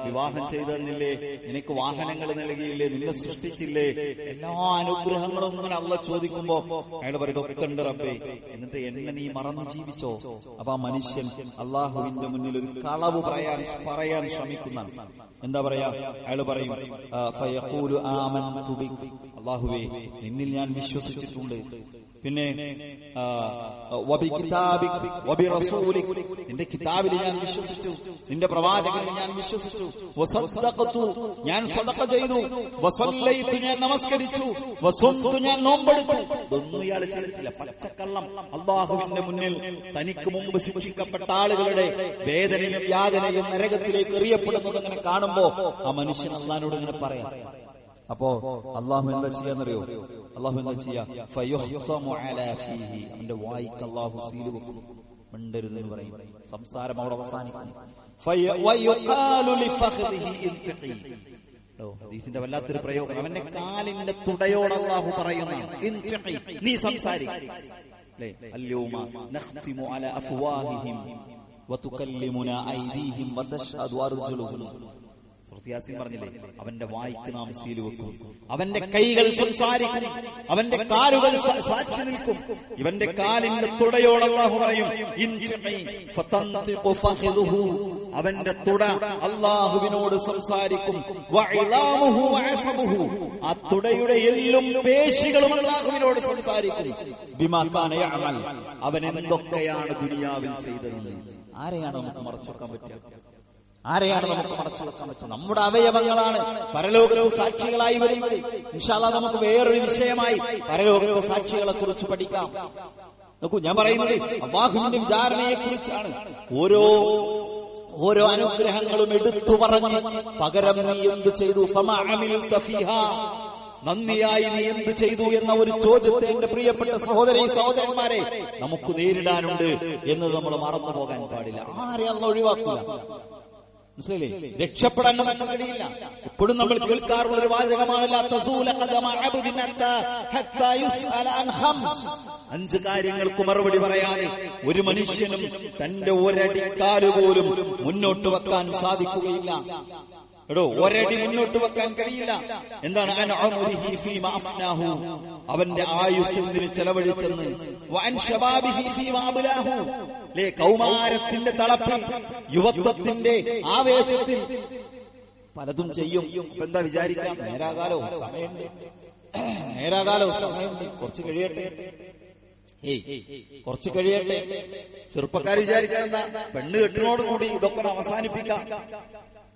വിവാഹം ചെയ്തു തന്നില്ലേ, നിനക്ക് വാഹനങ്ങൾ നൽകിയില്ലേ, നിന്നെ സൃഷ്ടിച്ചില്ലേ, എല്ലാ അനുഗ്രഹങ്ങളും ഇങ്ങനെ അള്ളാഹ് ചോദിക്കുമ്പോ അയാൾ പറയും, ഒക്കെ ഉണ്ട് റബ്ബേ, എന്നിട്ട് എന്നെ നീ മറന്നു ജീവിച്ചോ? അപ്പൊ ആ മനുഷ്യൻ അള്ളാഹുവിന്റെ മുന്നിൽ ഒരു കളവ് പറയാൻ ശ്രമിക്കുന്നതാണ്. എന്താ പറയാ? അയാൾ പറയും, ഫയഖൂലു ആമൻതു ബിക, അല്ലാഹുവേ, നിന്നിൽ ഞാൻ വിശ്വസിച്ചിട്ടുണ്ട്. പിന്നെ വബി കിതാബിക വബി റസൂലിക, നിന്റെ കിതാബിൽ ഞാൻ വിശ്വസിച്ചു, നിന്റെ പ്രവാചകനിൽ ഞാൻ വിശ്വസിച്ചു. വസദ്ദഖതു, ഞാൻ സദഖ ചെയ്തു. വസല്ലൈതു, ഞാൻ നമസ്കരിച്ചു. വസുംതു, ഞാൻ നോമ്പെടുത്തു. ഇതൊന്നും ഇയാൾ ചെയ്തിട്ടില്ല. പച്ചക്കള്ളം. അല്ലാഹുവിന്റെ മുന്നിൽ തനിക്ക് മുമ്പ് ശിക്ഷിക്കപ്പെട്ട ആളുകളുടെ വേദനയും യാതനയും നരകത്തിലേക്ക് എറിയപ്പെടുന്നത് അങ്ങനെ കാണുമ്പോ ആ മനുഷ്യൻ അല്ലാഹുവിനോട് ഇങ്ങനെ പറയാം. അപ്പോ അള്ളാഹു എന്താ ചെയ്യാന്നറിയോ? അള്ളാഹു എന്താ ചെയ്യാ? ഫയുഹ്തമു അലാ ഫീഹി, അവന്റെ വായിക്ക് അള്ളാഹു സീല് വെക്കും. മിണ്ടരുതെന്ന് പറയും. സംസാരം അവിടെ അവസാനിക്കും. വയുഖാലു ലിഫഖദിഹി ഇൻതഖി, ഹദീസിന്റെ വല്ലാത്തൊരു പ്രയോഗം. അവന്റെ കാലിന്റെ തുടയോട് അള്ളാഹു പറയുന്നു, ഇൻതഖി, നീ സംസാരിക്കും. അല്ലേ? അൽയൗമ നഖ്തിമു അലാ അഫ്വാഹിഹിം വതുകല്ലിമുനാ ഐദീഹിം വതശ്ഹദു അർജുലുഹും. സൂറത്ത് യാസീൻ പറഞ്ഞില്ലേ, അവന്റെ വായ്ക്ക് നാം സീല് വെക്കും, അവന്റെ കൈകൾ സംസാരിക്കും, അവന്റെ കാലുകൾ സാക്ഷി നിൽക്കും. ഇവന്റെ കാലിന്റെ തുടയോട് അല്ലാഹു പറയും, അവന്റെ തുട അല്ലാഹുവിനോട് സംസാരിക്കും. ആ തുടയുടെ എല്ലും പേശികളും അല്ലാഹുവിനോട് സംസാരിക്കും. ബിമാ കാന യഅമൽ, അവൻ എന്തൊക്കെയാണ് ദുനിയാവിൽ ചെയ്തതെന്ന്. ആരെയാണ് നമുക്ക് മറച്ചു വെക്കാൻ പറ്റുക? ആരെയാണ് നമുക്ക് മറച്ചു വെക്കാൻ പറ്റുന്നത്? നമ്മുടെ അവയവങ്ങളാണ് പരലോകത്ത് സാക്ഷികളായി വരുന്നത്. ഇൻഷാ അല്ലാഹ് നമുക്ക് വേറൊരു വിഷയമായി പരലോകത്തെ സാക്ഷികളെ കുറിച്ച് പഠിക്കാം. നോക്കൂ, ഞാൻ പറയുന്നത് അല്ലാഹുവിന്റെ വിചാരണയെ കുറിച്ചാണ്. ഓരോ അനുഗ്രഹങ്ങളും എടുത്തു പറഞ്ഞ് പകരം നീ എന്ത് ചെയ്തു, ഫമാ അമിൽത ഫീഹാ, നന്ദിയായി നീ എന്ത് ചെയ്തു എന്ന ഒരു ചോദ്യത്തെ എന്റെ പ്രിയപ്പെട്ട സഹോദരന്മാരെ നമുക്ക് നേരിടാനുണ്ട് എന്ന് നമ്മൾ മറന്നു പോകാൻ പാടില്ല. ആരെ അല്ലാഹ് ഒഴിവാക്കില്ല. മനസ്സിലായില്ലേ? രക്ഷപ്പെടാൻ നമുക്ക് കഴിയില്ല. എപ്പോഴും നമ്മൾ കേൾക്കാറുള്ള ഒരു വാചകമാണല്ല, 5 കാര്യങ്ങൾക്ക് മറുപടി പറയാതെ ഒരു മനുഷ്യനും തന്റെ ഒരടിക്കാലുപോലും മുന്നോട്ട് വെക്കാൻ സാധിക്കുകയില്ല. ഒരടി മുന്നോട്ട് വെക്കാൻ കഴിയില്ല. എന്താണ്? അവന്റെ ആയുസ് എന്തിന് ചെലവഴിച്ചെന്ന്, കൗമാരത്തിന്റെ തളപ്പിൽ, യുവത്വത്തിന്റെ ആവേശത്തിൽ പലതും ചെയ്യും. അപ്പൊ എന്താ വിചാരിക്കാം, നേരാകാലോ സമയമുണ്ട്, കുറച്ച് കഴിയട്ടെ. ചെറുപ്പക്കാർ വിചാരിക്കാൻ എന്താ, പെണ്ണ് കെട്ടിനോടുകൂടി ഇതൊക്കെ അവസാനിപ്പിക്കാം,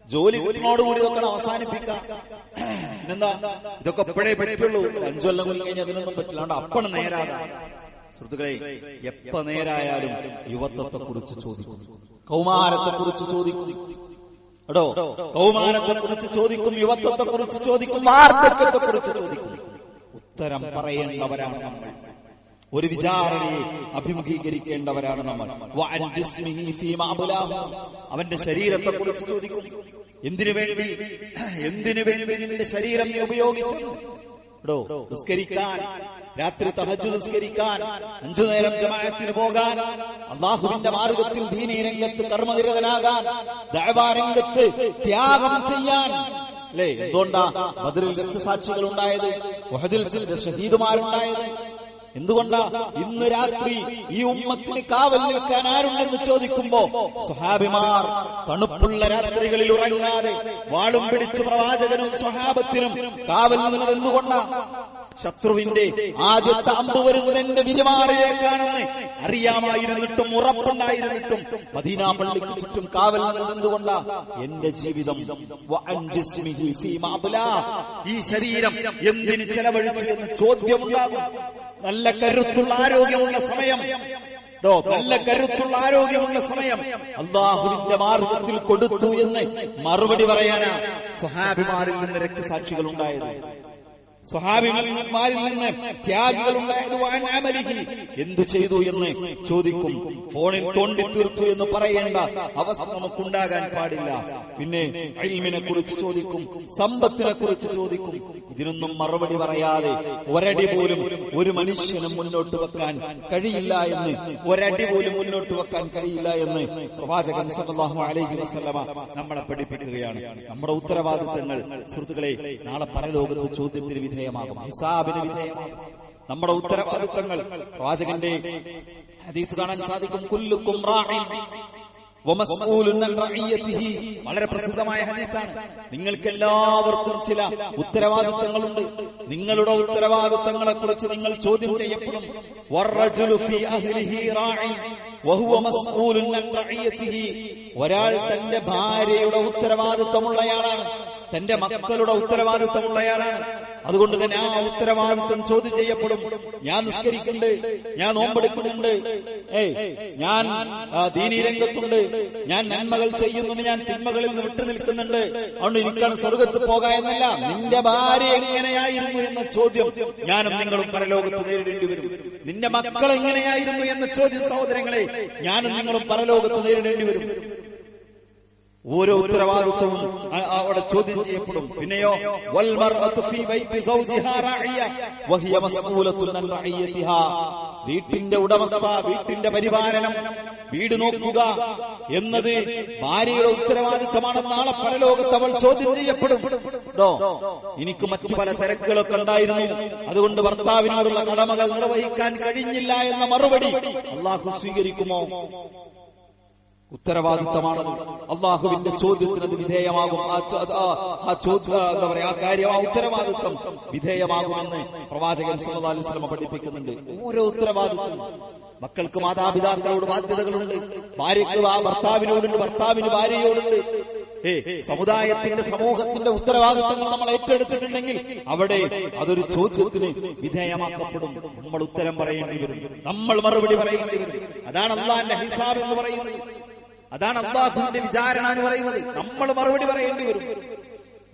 ജോലി കൂട്ടിനോടുകൂടി ഇതൊക്കെ അവസാനിപ്പിക്കാം. പിന്നെന്താ, ഇതൊക്കെ എപ്പോഴേ പറ്റുള്ളൂ, 5 കൊല്ലം കഴിഞ്ഞ് അതിനൊന്നും പറ്റില്ല, അപ്പണ് നേരാകാം. സുഹൃത്തുക്കളെ, എപ്പ നേരായാലും യുവത്വത്തെ കുറിച്ച് ചോദിക്കും, കൗമാരത്തെ കുറിച്ച് ചോദിക്കും, കൗമാരത്തെ കുറിച്ച് ചോദിക്കും, യുവത്വത്തെ കുറിച്ച് ചോദിക്കും, വാർദ്ധക്യത്തെ കുറിച്ച് ചോദിക്കും. ഉത്തരം പറയേണ്ടവരാണ് നമ്മൾ. ഒരു വിചാരണയെ അഭിമുഖീകരിക്കേണ്ടവരാണ് നമ്മൾ. അവന്റെ ശരീരത്തെ കുറിച്ച് ചോദിക്കും. എന്തിനു വേണ്ടി നിന്റെ ശരീരം നീ ഉപയോഗിച്ചു? നിസ്കരിക്കാൻ, രാത്രി തഹജ്ജുദ് നിസ്കരിക്കാൻ, 5 നേരം ജമാഅത്തിന് പോകാൻ, അല്ലാഹുവിന്റെ മാർഗത്തിൽ ദീനീ രംഗത്ത് കർമ്മനിരതനാകാൻ, ദഅവാ രംഗത്ത് ത്യാഗം ചെയ്യാൻ. അല്ലേ? എന്തുകൊണ്ടാ ബദറിൽ രക്തസാക്ഷികൾ ഉണ്ടായത്, ഉഹദിൽ ഷഹീദുമാരുണ്ടായത്? എന്തുകൊണ്ടാ ഇന്ന് രാത്രി ഈ ഉമ്മത്തിന് കാവൽ നിൽക്കാൻ ആരുണ്ടെന്ന് ചോദിക്കുമ്പോ സ്വഹാബിമാർ തണുപ്പുള്ള രാത്രികളിൽ ഉറങ്ങാതെ വാളും പിടിച്ച് പ്രവാചകനും സ്വഹാബത്തിനും കാവൽ നിന്നത് എന്തുകൊണ്ടാ? ശത്രുവിന്റെ ആദ്യത്തെ അമ്പ് വരുന്നത് എന്റെ വിരുമാറിലേക്കാണെന്ന് അറിയാമായിരുന്നിട്ടും ഉറപ്പുണ്ടായിരുന്നിട്ടും മദീന പള്ളിക്ക് ചുറ്റും കാവൽ നിന്നത് എന്തുകൊണ്ടാ? എന്റെ ജീവിതം, ഈ ശരീരം എന്തിന് ചെലവഴിച്ചു എന്ന് ചോദ്യമുണ്ടാകും. നല്ല കരുത്തുള്ള ആരോഗ്യമുള്ള സമയം അല്ലാഹുവിന്റെ മാർഗത്തിൽ കൊടുത്തു എന്ന് മറുപടി പറയാനാ സ്വഹാബിമാരിൽ നിന്ന് രക്തസാക്ഷികൾ ഉണ്ടായത്, സ്വഹാബിമാരിൽ നിന്ന് ത്യാഗികൾ ഉണ്ടായത്. എന്തു ചെയ്തു എന്ന് ചോദിക്കും. ഫോണിൽ തോണ്ടി തീർത്തു എന്ന് പറയേണ്ട അവസ്ഥ നമുക്കുണ്ടാകാൻ പാടില്ല. പിന്നെ ഇൽമിനെ കുറിച്ച് ചോദിക്കും, സമ്പത്തിനെ കുറിച്ച് ചോദിക്കും. ഇതിനൊന്നും മറുപടി പറയാതെ ഒരടി പോലും ഒരു മനുഷ്യനും മുന്നോട്ട് വെക്കാൻ കഴിയില്ല എന്ന്, പ്രവാചകൻ സല്ലല്ലാഹു അലൈഹി വസല്ലമ നമ്മളെ പഠിപ്പിക്കുകയാണ്. നമ്മുടെ ഉത്തരവാദിത്തങ്ങൾ സുഹൃത്തുക്കളെ നാളെ പരലോകത്ത് ചോദ്യത്തിന് വിധേയമാകും, ഹിസാബിന് വിധേയമാകും. നമ്മുടെ ഉത്തരവാദിത്തങ്ങൾ പ്രവാചകന്റെ ഹദീസ് കാണാൻ സാധിക്കും. കുല്ലുക്കും റാഇൻ വമസ്ഊലുൻ അൻ റഇയതിഹി, വളരെ പ്രസിദ്ധമായ ഹദീസാണ്. നിങ്ങൾക്ക് എല്ലാവർക്കും ചില ഉത്തരവാദിത്തങ്ങളുണ്ട്. നിങ്ങളുടെ ഉത്തരവാദിത്തങ്ങളെ കുറിച്ച് നിങ്ങൾ ചോദ്യം ചെയ്യപ്പെടും. വറജുലു ഫീ അഹ്ലിഹി റാഇൻ വഹുവ മസ്ഊലുൻ അൻ റഇയതിഹി, ഒരാൾ തന്റെ ഭാര്യയുടെ ഉത്തരവാദിത്തമുള്ളയാളാണ്, തന്റെ മക്കളുടെ ഉത്തരവാദിത്തമുള്ളയാളാണ്. അതുകൊണ്ട് തന്നെ ആ ഉത്തരവാദിത്വം ചോദ്യം ചെയ്യപ്പെടും. ഞാൻ നിസ്കരിക്കുന്നുണ്ട്, ഞാൻ നോമ്പെടുക്കുന്നുണ്ട്, ഞാൻ ദീനീ രംഗത്തുണ്ട്, ഞാൻ നന്മകൾ ചെയ്യുന്നുണ്ട്, ഞാൻ തിന്മകളിൽ നിന്ന് വിട്ടു നിൽക്കുന്നുണ്ട്, അതുകൊണ്ട് എനിക്കാണ് സ്വർഗത്ത് പോകാൻ എന്നല്ല, നിന്റെ ഭാര്യ എങ്ങനെയായിരുന്നു എന്ന ചോദ്യം ഞാനും നിങ്ങളും പരലോകത്ത് നേരിടേണ്ടി വരും. നിന്റെ മക്കൾ എങ്ങനെയായിരുന്നു എന്ന ചോദ്യം സഹോദരങ്ങളെ ഞാനും നിങ്ങളും പരലോകത്ത് നേരിടേണ്ടി വരും. ഓരോ ഉത്തരവാദിത്വവും അവിടെ ചോദ്യം ചെയ്യപ്പെടും. പിന്നെയോ വീട്ടിന്റെ ഉടമസ്ഥ, വീട്ടിന്റെ പരിപാലനം, വീട് നോക്കുക എന്നത് ഭാര്യയുടെ ഉത്തരവാദിത്തമാണെന്ന് നാളെ പരലോകത്ത് അവൾ ചോദ്യം ചെയ്യപ്പെടും. എനിക്ക് മറ്റു പല തിരക്കുകളൊക്കെ ഉണ്ടായിരുന്നു, അതുകൊണ്ട് ഭർത്താവിനോടുള്ള കടമകൾ നിർവഹിക്കാൻ കഴിഞ്ഞില്ല എന്ന മറുപടി അല്ലാഹു സ്വീകരിക്കുമോ? ഉത്തരവാദിത്തമാണത്. അള്ളാഹുവിന്റെ ചോദ്യത്തിന് അത് വിധേയമാകും. ആ കാര്യം, ആ ഉത്തരവാദിത്വം വിധേയമാകുമെന്ന് പ്രവാചകൻ സല്ലല്ലാഹു അലൈഹി വസല്ലം പഠിപ്പിക്കുന്നുണ്ട്. ഓരോ ഉത്തരവാദിത്വം, മക്കൾക്ക് മാതാപിതാക്കളോട് ബാധ്യതകളുണ്ട്, ഭാര്യയ്ക്ക് ഭർത്താവിനോടുണ്ട്, ഭർത്താവിന് ഭാര്യയോടുണ്ട്, സമുദായത്തിന്റെ സമൂഹത്തിന്റെ ഉത്തരവാദിത്തങ്ങൾ നമ്മൾ ഏറ്റെടുത്തിട്ടുണ്ടെങ്കിൽ അവിടെ അതൊരു ചോദ്യത്തിന് വിധേയമാക്കപ്പെടും. നമ്മൾ ഉത്തരം പറയേണ്ടി വരും, നമ്മൾ മറുപടി പറയേണ്ടി വരും. അതാണ് അള്ളാന്റെ ഹിസാബ് എന്ന് പറയുന്നത്, അതാണ് അള്ളാഹുവിന്റെ വിചാരണ എന്ന് പറയുന്നത്. നമ്മൾ മറുപടി പറയേണ്ടി വരും.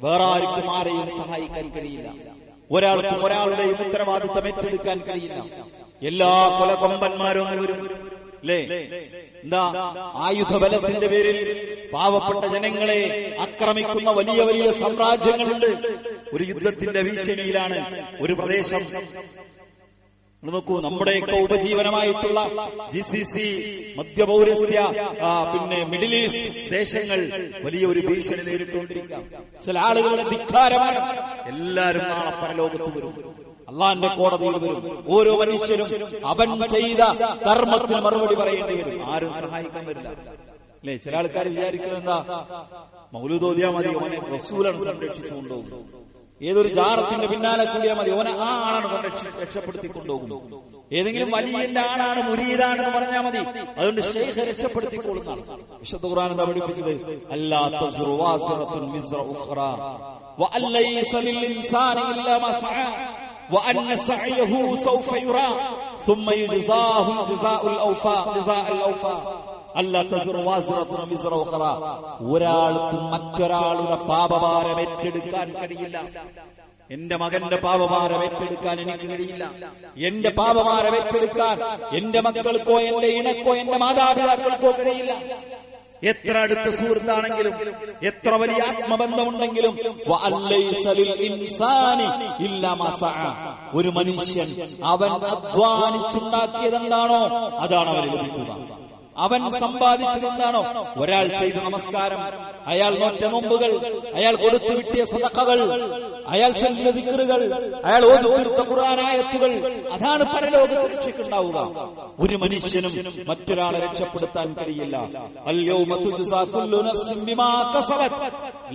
വേറെ ആർക്കും ആരെയും സഹായിക്കാൻ കഴിയില്ല, ഒരാൾക്കും ഒരാളുടെയും ഉത്തരവാദിത്തം ഏറ്റെടുക്കാൻ കഴിയില്ല. എല്ലാ കൊലകൊമ്പന്മാരും വരും അല്ലേ? എന്താ ആയുധബലത്തിന്റെ പേരിൽ പാവപ്പെട്ട ജനങ്ങളെ ആക്രമിക്കുന്ന വലിയ വലിയ സാമ്രാജ്യങ്ങളുണ്ട്. ഒരു യുദ്ധത്തിന്റെ ഭീഷണിയിലാണ് ഒരു പ്രദേശം. നോക്കൂ, നമ്മുടെയൊക്കെ ഉപജീവനമായിട്ടുള്ള GCC, മധ്യപൗരസ്ത്യ, മിഡിൽ ഈസ്റ്റ് ദേശങ്ങൾ വലിയൊരു ഭീഷണി നേരിട്ടുകൊണ്ടിരിക്കാം. ചില ആളുകളുടെ ധിക്കാരമാണ്. എല്ലാവരും നാളെ പരലോകത്ത് വരും, അള്ളാന്റെ കോടതിയിൽ വരും. ഓരോ മനുഷ്യരും അവൻ ചെയ്ത കർമ്മത്തിന് മറുപടി പറയേണ്ടി വരും. ആരും സഹായിക്കാൻ വരില്ല അല്ലെ? ചില ആൾക്കാർ വിചാരിക്കുന്നത് എന്താ, മൗലൂദോദിയാ മതി, ഓനെ റസൂലാണ് സംരക്ഷിച്ചുകൊണ്ടുപോകും. ഏതൊരു ജാറത്തിന്റെ പിന്നാലെ കൂടിയാൽ മതി, ഓനെ ആ ആളാണ് രക്ഷപ്പെടുത്തിക്കൊണ്ടുപോകും. ഏതെങ്കിലും വലിയ ആളാണ്, മുരീദാണെന്ന് പറഞ്ഞാൽ മതി, അതുകൊണ്ട് ശൈഖ് രക്ഷപ്പെടുത്തിക്കൊള്ളുന്നതാണ്. വിശുദ്ധ ഖുർആൻ എന്താ പഠിപ്പിച്ചത്? അല്ലാ തസ്റു വാസിറത്തുൻ വിസ്റ ഉഖ്റാ വഅല്ലൈസ ലിൽ ഇൻസാനി ഇല്ലാ മാ സഅ വഅന്ന സഅയഹു സൗഫ യുറാ ثم يجزاه الجزاء الأوفى جزاء الأوفى അല്ലാ തസ്റു വാസിറത്തുൻ വിസ്റ ഉഖ്റാ. ഒരാൾക്കും മറ്റൊരാളുടെ പാപഭാരം ഏറ്റെടുക്കാൻ കഴിയില്ല. എന്റെ മകന്റെ പാപഭാരം ഏറ്റെടുക്കാൻ എനിക്ക് കഴിയില്ല. എന്റെ പാപഭാരം ഏറ്റെടുക്കാൻ എന്റെ മക്കൾക്കോ എന്റെ ഇണക്കോ എന്റെ മാതാപിതാക്കൾക്കോ കഴിയില്ല. എത്ര അടുത്ത സുഹൃത്താണെങ്കിലും, എത്ര വലിയ ആത്മബന്ധമുണ്ടെങ്കിലും, ഒരു മനുഷ്യൻ അവൻ അധ്വാനിച്ചുണ്ടാക്കിയതെന്താണോ അതാണ് അവന് ലഭിക്കുക. അവൻ സമ്പാദിച്ചതെന്താണോ, ഒരാൾ ചെയ്ത നമസ്കാരം, അയാൾ നോറ്റ നോമ്പുകൾ, അയാൾ കൊടുത്തു വിട്ടിയ സദഖകൾ, അയാൾ ചൊല്ലിയ ദിക്റുകൾ, അയാൾ ഓതിത്തീർത്ത ഖുർആൻ ആയത്തുകൾ, അതാണ് പരലോകത്ത് രക്ഷയ്ക്കുണ്ടാവുക. ഒരു മനുഷ്യനും മറ്റൊരാളെ രക്ഷപ്പെടുത്താൻ കഴിയില്ല. അൽയൗമ തുജ്സാ കുല്ലു നഫ്സിൻ ബിമാ കസബത്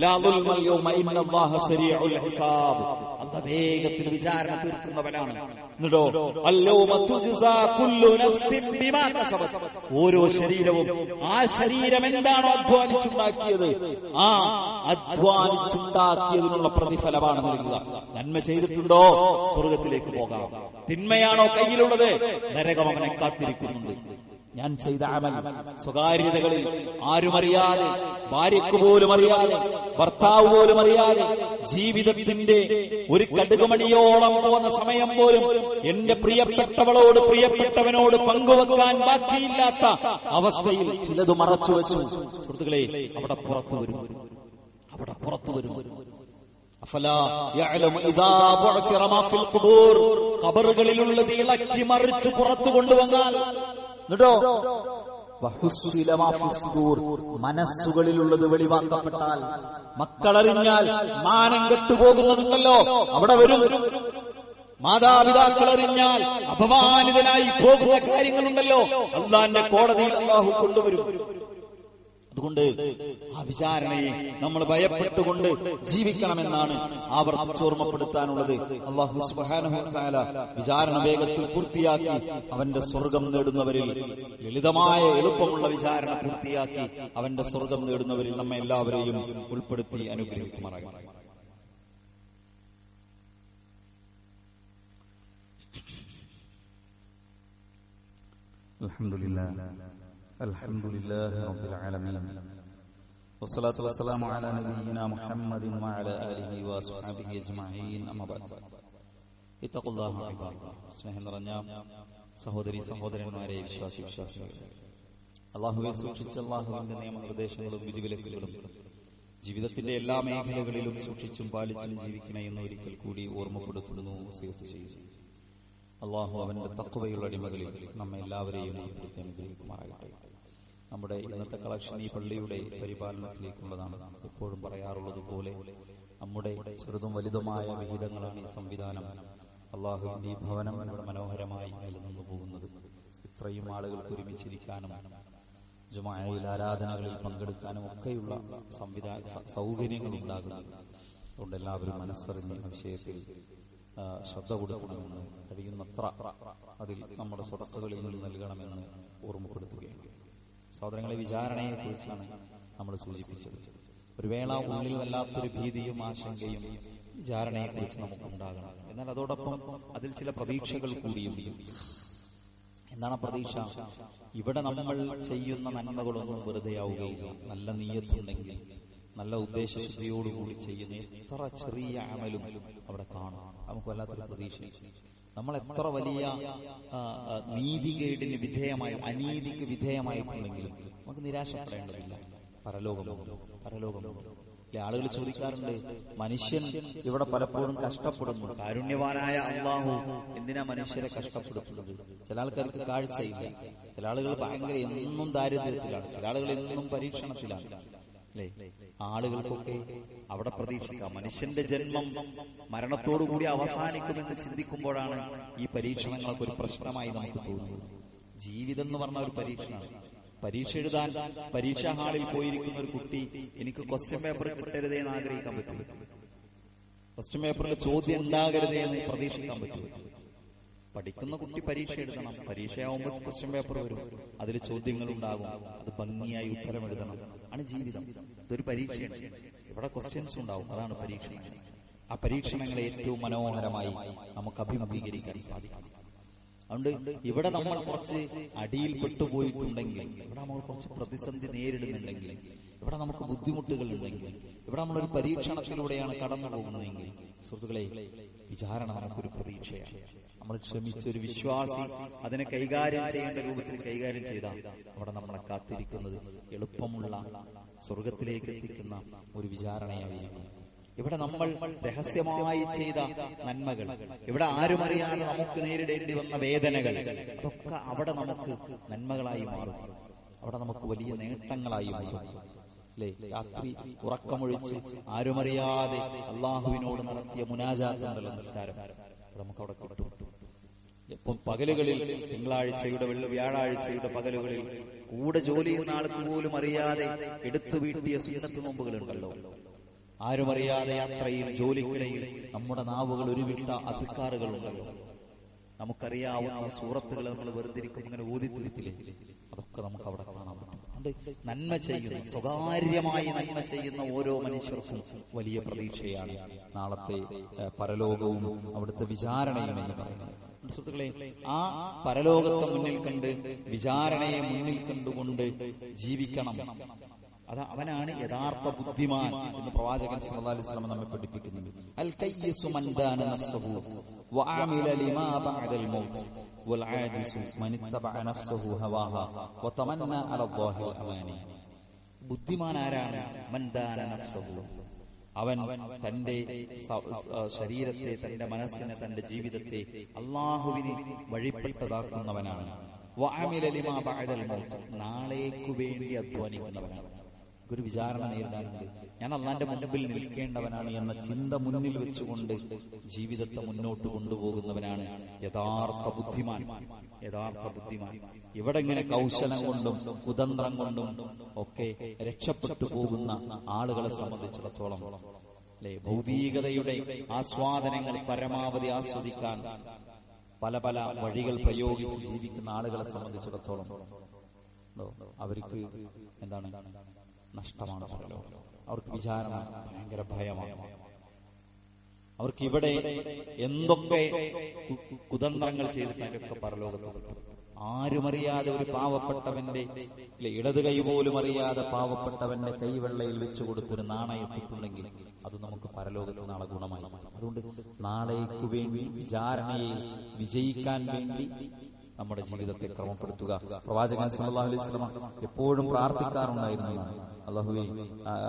ലാ ദുൽമൽ യൗമ ഇന്നല്ലാഹ സരീഉൽ ഹിസാബ്. അല്ലാഹു വേഗത്തിൽ വിചാരണ തീർക്കുന്നവനാണ്. എന്നിട്ടോ അൽയൗമ തുജ്സാ കുല്ലു നഫ്സിൻ ബിമാ കസബത്, ഓരോ ശരീരവും ആ ശരീരം എന്താണോ അധ്വാനിച്ചുണ്ടാക്കിയത് ആ അധ്വാനിച്ചുണ്ടാക്കിയതിനുള്ള പ്രതിഫലമാണ് നൽകുക. നന്മ ചെയ്തിട്ടുണ്ടോ സ്വർഗത്തിലേക്ക് പോകാം, തിന്മയാണോ കയ്യിലുള്ളത് നരകം അവനെ കാത്തിരിക്കുന്നുണ്ട്. ഞാൻ ചെയ്ത അമൽ സ്വകാര്യതകളിൽ ആരുമറിയാതെ, ഭാര്യയ്ക്ക് പോലും അറിയാതെ, ഭർത്താവ് പോലും അറിയാതെ, ജീവിതത്തിന്റെ ഒരു കടുകുമണിയോളം പോകുന്ന സമയം പോലും എന്റെ പ്രിയപ്പെട്ടവളോട് പ്രിയപ്പെട്ടവനോട് പങ്കുവെക്കാൻ ബാക്കിയില്ലാത്ത അവസ്ഥയിൽ ചിലത് മറച്ചുവെച്ചു. സുഹൃത്തുക്കളെ, അവിടെ പുറത്തു വരും, അവിടെ പുറത്തു വരും. ഖബറുകളിലുള്ളത് ഇളക്കി മറിച്ച് പുറത്തു കൊണ്ടുവന്നാൽ എന്നിട്ടോ മനസ്സുകളിലുള്ളത് വെളിവാക്കപ്പെട്ടാൽ, മക്കളറിഞ്ഞാൽ മാനം കെട്ടുപോകുന്നതുണ്ടല്ലോ അവിടെ വരും. മാതാപിതാക്കൾ അറിഞ്ഞാൽ അപമാനിതനായി പോകുന്ന കാര്യങ്ങളുണ്ടല്ലോ അല്ലാഹുവിന്റെ കോടതിയിൽ അല്ലാഹു കൊണ്ടുവരും. അതുകൊണ്ട് ആ വിചാരണയെ നമ്മൾ ഭയപ്പെട്ടുകൊണ്ട് ജീവിക്കണമെന്നാണ് ആവർത്തിച്ചോർമ്മപ്പെടുത്താനുള്ളത്. അല്ലാഹു സുബ്ഹാനഹു വ തആല വിചാരണ വേഗത്തിൽ പൂർത്തിയാക്കി അവന്റെ സ്വർഗം നേടുന്നവരിൽ, ലളിതമായ എളുപ്പമുള്ള വിചാരണ പൂർത്തിയാക്കി അവന്റെ സ്വർഗം നേടുന്നവരിൽ നമ്മെ എല്ലാവരെയും ഉൾപ്പെടുത്തി അനുഗ്രഹിക്കുമാറാകട്ടെ. അൽഹംദുലില്ലാഹി റബ്ബിൽ ആലമീൻ വസ്സലാത്തു വസ്സലാമു അലാ നബിയ്യിനാ മുഹമ്മദിൻ വഅലാ ആലിഹി വസ്ഹബിഹി അജ്മഈൻ. അമ്മാ ബഅദ്. ഇത്തഖുല്ലാഹ ഇബാദല്ലാഹ്. സ്നേഹം നിറഞ്ഞ സഹോദരി സഹോദരന്മാരെ, വിശ്വാസികളെ, അല്ലാഹുവെ സൂക്ഷിച്ച് അല്ലാഹുവിന്റെ നിയമനിർദ്ദേശങ്ങളും വിധിവിലക്കുകളും ജീവിതത്തിന്റെ എല്ലാ മേഖലകളിലും സൂക്ഷിച്ചും പാലിച്ചും ജീവിക്കണേ എന്ന് ഒരിക്കൽ കൂടി ഓർമ്മപ്പെടുത്തുന്നു, വസിയത്ത് ചെയ്യുന്നു. അല്ലാഹു അവന്റെ തഖ്വയുള്ള അടിമകളിൽ നമ്മെ എല്ലാവരെയും ഉൾപ്പെടുത്തി അനുഗ്രഹിക്കുമാറാകട്ടെ. നമ്മുടെ ഇന്നത്തെ കളക്ഷൻ ഈ പള്ളിയുടെ പരിപാലനത്തിലേക്കുള്ളതാണ്. എപ്പോഴും പറയാറുള്ളത് പോലെ നമ്മുടെ ചെറുതും വലുതുമായ വിഹിതങ്ങളാണ് ഈ സംവിധാനം. അല്ലാഹുവിന്റെ ഈ ഭവനം ഇവിടെ മനോഹരമായി നിലനിന്നു പോകുന്നത്. ഇത്രയും ആളുകൾക്ക് ഒരുമിച്ചിരിക്കാനും ജുമുഅയിൽ ആരാധനകളിൽ പങ്കെടുക്കാനും ഒക്കെയുള്ള സൗകര്യങ്ങൾ ഉണ്ടാകുന്നത്. അതുകൊണ്ട് എല്ലാവരും മനസ്സറിഞ്ഞ് വിഷയത്തിൽ ശ്രദ്ധ കൊടുക്കണമെന്ന്, കഴിയുന്നത്ര അതിൽ നമ്മുടെ സ്വതക്കകളിൽ നിന്ന് നൽകണമെന്ന് ഓർമ്മപ്പെടുത്തുകയാണ്. സഹോദരങ്ങളെ, വിചാരണയെ കുറിച്ചാണ് നമ്മൾ സൂചിപ്പിച്ചത്. ഒരു വേള ഉള്ളിൽ വല്ലാത്തൊരു ഭീതിയും ആശങ്കയും വിചാരണയെക്കുറിച്ച് നമുക്കുണ്ടാകണം. എന്നാൽ അതോടൊപ്പം അതിൽ ചില പ്രതീക്ഷകൾ കൂടിയുണ്ട്. എന്താണ് പ്രതീക്ഷ? ഇവിടെ നമ്മൾ ചെയ്യുന്ന നന്മകളൊന്നും വെറുതെയാവുകയില്ല. നല്ല നീയത്തുണ്ടെങ്കിൽ, നല്ല ഉദ്ദേശശുദ്ധിയോടുകൂടി ചെയ്യുന്ന എത്ര ചെറിയ അമലും അവിടെ കാണും. നമുക്ക് വല്ലാത്തൊരു പ്രതീക്ഷ. നമ്മൾ എത്ര വലിയ നീതികേടിന് വിധേയമായി, അനീതിക്ക് വിധേയമായിട്ടുണ്ടെങ്കിലും നമുക്ക് നിരാശപ്പെടേണ്ടതില്ല. പരലോകമുണ്ട്. ആളുകൾ ചോദിക്കാറുണ്ട്, മനുഷ്യൻ ഇവിടെ പലപ്പോഴും കഷ്ടപ്പെടുന്നു, കാരുണ്യവാനായ അല്ലാഹു എന്തിനാ മനുഷ്യരെ കഷ്ടപ്പെടുത്തുന്നത്? ചില ആൾക്കാർക്ക് കാഴ്ചയില്ല, ചില ആളുകൾ ഭയങ്കര എന്നും ദാരിദ്ര്യത്തിലാണ്, ചില ആളുകൾ എന്നും പരീക്ഷണത്തിലാണ്. അല്ലേ? ആളുകൾക്കൊക്കെ അവിടെ പ്രതീക്ഷിക്കാം, മനുഷ്യന്റെ ജന്മം മരണത്തോടുകൂടി അവസാനിക്കുമെന്ന് ചിന്തിക്കുമ്പോഴാണ് ഈ പരീക്ഷണങ്ങളൊക്കെ ഒരു പ്രശ്നമായി നമുക്ക് തോന്നുന്നത്. ജീവിതം എന്ന് പറഞ്ഞ ഒരു പരീക്ഷണമാണ്. പരീക്ഷ എഴുതാൻ പരീക്ഷാ ഹാളിൽ പോയിരിക്കുന്ന ഒരു കുട്ടി എനിക്ക് ക്വസ്റ്റ്യൻ പേപ്പർ കിട്ടരുതേ എന്ന് ആഗ്രഹിക്കാൻ പറ്റില്ല. ക്വസ്റ്റ്യൻ പേപ്പറിൽ ചോദ്യം ഉണ്ടാകരുതേ എന്ന് പ്രതീക്ഷിക്കാൻ പറ്റില്ല. പഠിക്കുന്ന കുട്ടി പരീക്ഷ എഴുതണം. പരീക്ഷയാവുമ്പോൾ ക്വസ്റ്റ്യൻ പേപ്പർ വരും, അതിൽ ചോദ്യങ്ങൾ ഉണ്ടാകും, അത് ഭംഗിയായി ഉത്തരം എഴുതണം. ആണ് ജീവിതം. ഇതൊരു പരീക്ഷയാണ്. ഇവിടെ ക്വസ്റ്റ്യൻസ് ഉണ്ടാവും, അതാണ് പരീക്ഷണങ്ങൾ. ആ പരീക്ഷണങ്ങളെ ഏറ്റവും മനോഹരമായി നമുക്ക് അഭിമുഖീകരിക്കാൻ സാധിക്കും. അതുകൊണ്ട് ഇവിടെ നമ്മൾ കുറച്ച് അടിയിൽ പെട്ടുപോയിട്ടുണ്ടെങ്കിൽ, ഇവിടെ നമ്മൾ കുറച്ച് പ്രതിസന്ധി നേരിടുന്നുണ്ടെങ്കിൽ, ഇവിടെ നമുക്ക് ബുദ്ധിമുട്ടുകൾ ഉണ്ടെങ്കിൽ, ഇവിടെ നമ്മളൊരു പരീക്ഷണത്തിലൂടെയാണ് കടന്നു പോകുന്നതെങ്കിൽ, സുഹൃത്തുക്കളെ, വിചാരണ നമുക്കൊരു പ്രതീക്ഷയാണ്. നമ്മൾ ക്ഷമിച്ച ഒരു വിശ്വാസി അതിനെ കൈകാര്യം ചെയ്യേണ്ട രൂപത്തിൽ കൈകാര്യം ചെയ്താൽ അവിടെ നമ്മളെ കാത്തിരിക്കുന്നത് എളുപ്പമുള്ള സ്വർഗത്തിലേക്ക് എത്തിക്കുന്ന ഒരു വിചാരണയായിരിക്കും. ഇവിടെ നമ്മൾ രഹസ്യമായി ചെയ്ത നന്മകൾ, ഇവിടെ ആരുമറിയാതെ നമുക്ക് നേരിടേണ്ടി വന്ന വേദനകൾ, അതൊക്കെ അവിടെ നമുക്ക് നന്മകളായി മാറും. അവിടെ നമുക്ക് വലിയ നേട്ടങ്ങളായി മാറും. അല്ലെ? രാത്രി ഉറക്കമൊഴിച്ച് ആരുമറിയാതെ അള്ളാഹുവിനോട് നടത്തിയ മുനാജാത്തുണ്ടല്ലോ, നമസ്കാരം, നമുക്കവിടെ കിട്ടും. ഇപ്പം പകലുകളിൽ, തിങ്കളാഴ്ചയുടെ വ്യാഴാഴ്ചയുടെ പകലുകളിൽ കൂടെ ജോലി ചെയ്യുന്ന ആൾക്ക് പോലും അറിയാതെ എടുത്തു വീട്ടിയ സുന്നത്ത് നോമ്പുകളുണ്ടല്ലോ. ആരുമറിയാതെ യാത്രയിൽ, ജോലിക്കിടയിൽ നമ്മുടെ നാവുകൾ ഉരുവിട്ട അദ്കാറുകളുണ്ടല്ലോ. നമുക്കറിയാവുന്ന സൂറത്തുകൾ നമ്മൾ വെറുതിരിക്കും ഇങ്ങനെ ഊതിത്തിരിത്തില്ലേ, അതൊക്കെ നമുക്ക് അവിടെ കാണാൻ പറ്റും. അതുകൊണ്ട് നന്മ ചെയ്യുന്ന, സ്വകാര്യമായി നന്മ ചെയ്യുന്ന ഓരോ മനുഷ്യർക്കും വലിയ പ്രതീക്ഷയാണ് നാളത്തെ പരലോകവും അവിടുത്തെ വിചാരണയും എന്ന് പറയുന്നത്. സുഹൃത്തുക്കളെ, ആ പരലോകത്തെ മുന്നിൽ കണ്ട്, വിചാരണയെ മുന്നിൽ കണ്ടുകൊണ്ട് ജീവിക്കണം. അവനാണ് യഥാർത്ഥ ബുദ്ധിമാൻ എന്ന് പ്രവാചകൻ സല്ലല്ലാഹു അലൈഹി വസല്ലം നമ്മെ പഠിപ്പിക്കുന്നുണ്ട്. അൽ കയ്യിസു മൻ ദാന നഫ്സഹു വഅമില ലിമാ ബഅദൽ മൗത്ത് വൽ ആജിസു മൻ ഇത്തബഅ നഫ്സഹു ഹവാഹാ വതമന്ന അലല്ലാഹിൽ അമാനി. ബുദ്ധിമാൻ ആരാണ്? മൻ ദാന നഫ്സഹു, അവൻ തന്റെ ശരീരത്തെ, തന്റെ മനസ്സിനെ, തന്റെ ജീവിതത്തെ അള്ളാഹുവിന് വഴിപ്പെട്ടതാക്കുന്നവനാണ്. വഅമില ലിമാ ബഅദൽ മൗത്ത്, നാളേക്കു വേണ്ടി അധ്വാനിക്കുന്നവനാണ്. ഒരു വിചാരണ നേരിടാനുണ്ട്, ഞാൻ അള്ളാന്റെ മുൻപിൽ നിൽക്കേണ്ടവനാണ് എന്ന ചിന്ത മുന്നിൽ വെച്ചുകൊണ്ട് ജീവിതത്തെ മുന്നോട്ട് കൊണ്ടുപോകുന്നവനാണ് യഥാർത്ഥ ബുദ്ധിമാൻ. ഇവിടെ ഇങ്ങനെ കൗശലം കൊണ്ടും കുതന്ത്രം കൊണ്ടും ഒക്കെ രക്ഷപ്പെട്ടു പോകുന്ന ആളുകളെ സംബന്ധിച്ചിടത്തോളം, അല്ലെ, ഭൗതികതയുടെ ആസ്വാദനങ്ങൾ പരമാവധി ആസ്വദിക്കാൻ പല പല വഴികൾ പ്രയോഗിച്ച് ജീവിക്കുന്ന ആളുകളെ സംബന്ധിച്ചിടത്തോളം അവർക്ക് എന്താണ്? നഷ്ടമാണ് പരലോകം. അവർക്ക് വിചാരണ ഭയങ്കര ഭയമാണ്. അവർക്ക് ഇവിടെ എന്തൊക്കെ കുതന്ത്രങ്ങൾ ചെയ്തിട്ടൊക്കെ പരലോകത്ത് ആരുമറിയാതെ ഒരു പാവപ്പെട്ടവന്റെ, ഇടത് കൈ പോലും അറിയാതെ പാവപ്പെട്ടവന്റെ കൈവെള്ളയിൽ വെച്ചു കൊടുത്തൊരു നാണയത്തിട്ടുണ്ടെങ്കിൽ അത് നമുക്ക് പരലോകത്ത് നാളെ ഗുണമായി. അതുകൊണ്ട് നാളേക്കു വേണ്ടി, വിചാരണയിൽ വിജയിക്കാൻ വേണ്ടി നമ്മുടെ ജീവിതത്തെ ക്രമപ്പെടുത്തുക. പ്രവാചകൻ സല്ലല്ലാഹു അലൈഹി വസല്ലം എപ്പോഴും പ്രാർത്ഥിക്കാറുണ്ടായിരുന്നു, അല്ലാഹുവേ,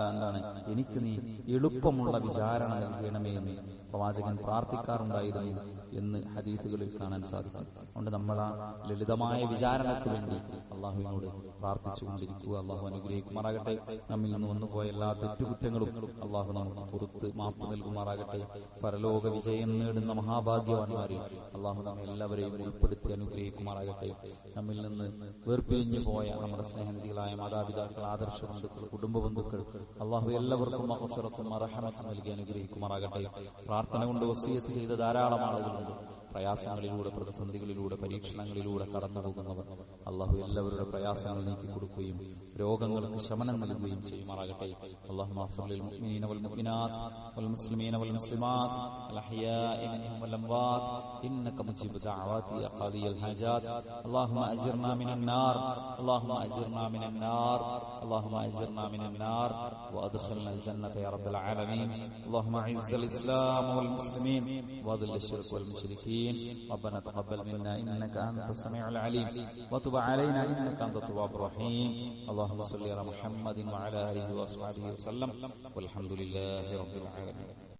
എന്താണ്, എനിക്ക് നീ എളുപ്പമുള്ള വിചാരണ നൽകണമേ എന്ന് പ്രവാചകൻ പ്രാർത്ഥിക്കാറുണ്ടായിരുന്നു എന്ന് ഹദീസുകളിൽ കാണാൻ സാധിക്കും. അതുകൊണ്ട് നമ്മൾ ആ ലളിതമായ വിചാരണയ്ക്ക് വേണ്ടി അള്ളാഹുവിനോട് പ്രാർത്ഥിച്ചുകൊണ്ടിരിക്കുക. അള്ളാഹു അനുഗ്രഹിക്കുമാറാകട്ടെ. നമ്മിൽ നിന്ന് വന്നുപോയ എല്ലാ തെറ്റുകുറ്റങ്ങളും അള്ളാഹു നമുക്ക് പുറത്ത് മാപ്പ് നൽകുമാറാകട്ടെ. പരലോക വിജയം നേടുന്ന മഹാഭാഗ്യവാന്മാരിൽ അള്ളാഹു നാം എല്ലാവരെയും ഉൾപ്പെടുത്തി അനുഗ്രഹിക്കുമാറാകട്ടെ. നമ്മിൽ നിന്ന് വേർപിരിഞ്ഞു പോയ നമ്മുടെ സ്നേഹനിധികളായ മാതാപിതാക്കൾ, ആദർശ ബന്ധുക്കൾ, കുടുംബ ബന്ധുക്കൾ, അള്ളാഹു എല്ലാവർക്കും മഗ്ഫിറത്തും റഹ്മത്തും നൽകി അനുഗ്രഹിക്കുമാറാകട്ടെ. പ്രാർത്ഥന കൊണ്ട് വസിയത്ത് ചെയ്ത ധാരാളം ആളുകളുണ്ട്. പ്രയാസങ്ങളിലൂടെ, പ്രതിസന്ധികളിലൂടെ, പരീക്ഷണങ്ങളിലൂടെ കടന്നു പോകുന്നവർ അള്ളാഹു എല്ലാവരുടെ പ്രയാസങ്ങൾ നീക്കി കൊടുക്കുകയും രോഗങ്ങൾക്ക് ശമനം നൽകുകയും ചെയ്യുമാറാകട്ടെ. اللهم اغفر للمؤمنين والمؤمنات والمسلمين والمسلمات الأحياء منهم والأموات إنك مجيب دعوات يا قاضي الحاجات. اللهم أجرنا من النار، اللهم أجرنا من النار، اللهم أجرنا من النار وأدخلنا الجنة يا رب العالمين. اللهم أعز الإسلام والمسلمين وأذل الشرك والمشركين. ربنا تقبل منا إنك أنت السميع العليم وتب علينا إنك أنت التواب الرحيم. اللهم صل على محمد وعلى آله وأصحابه وسلم والحمد لله رب العالمين.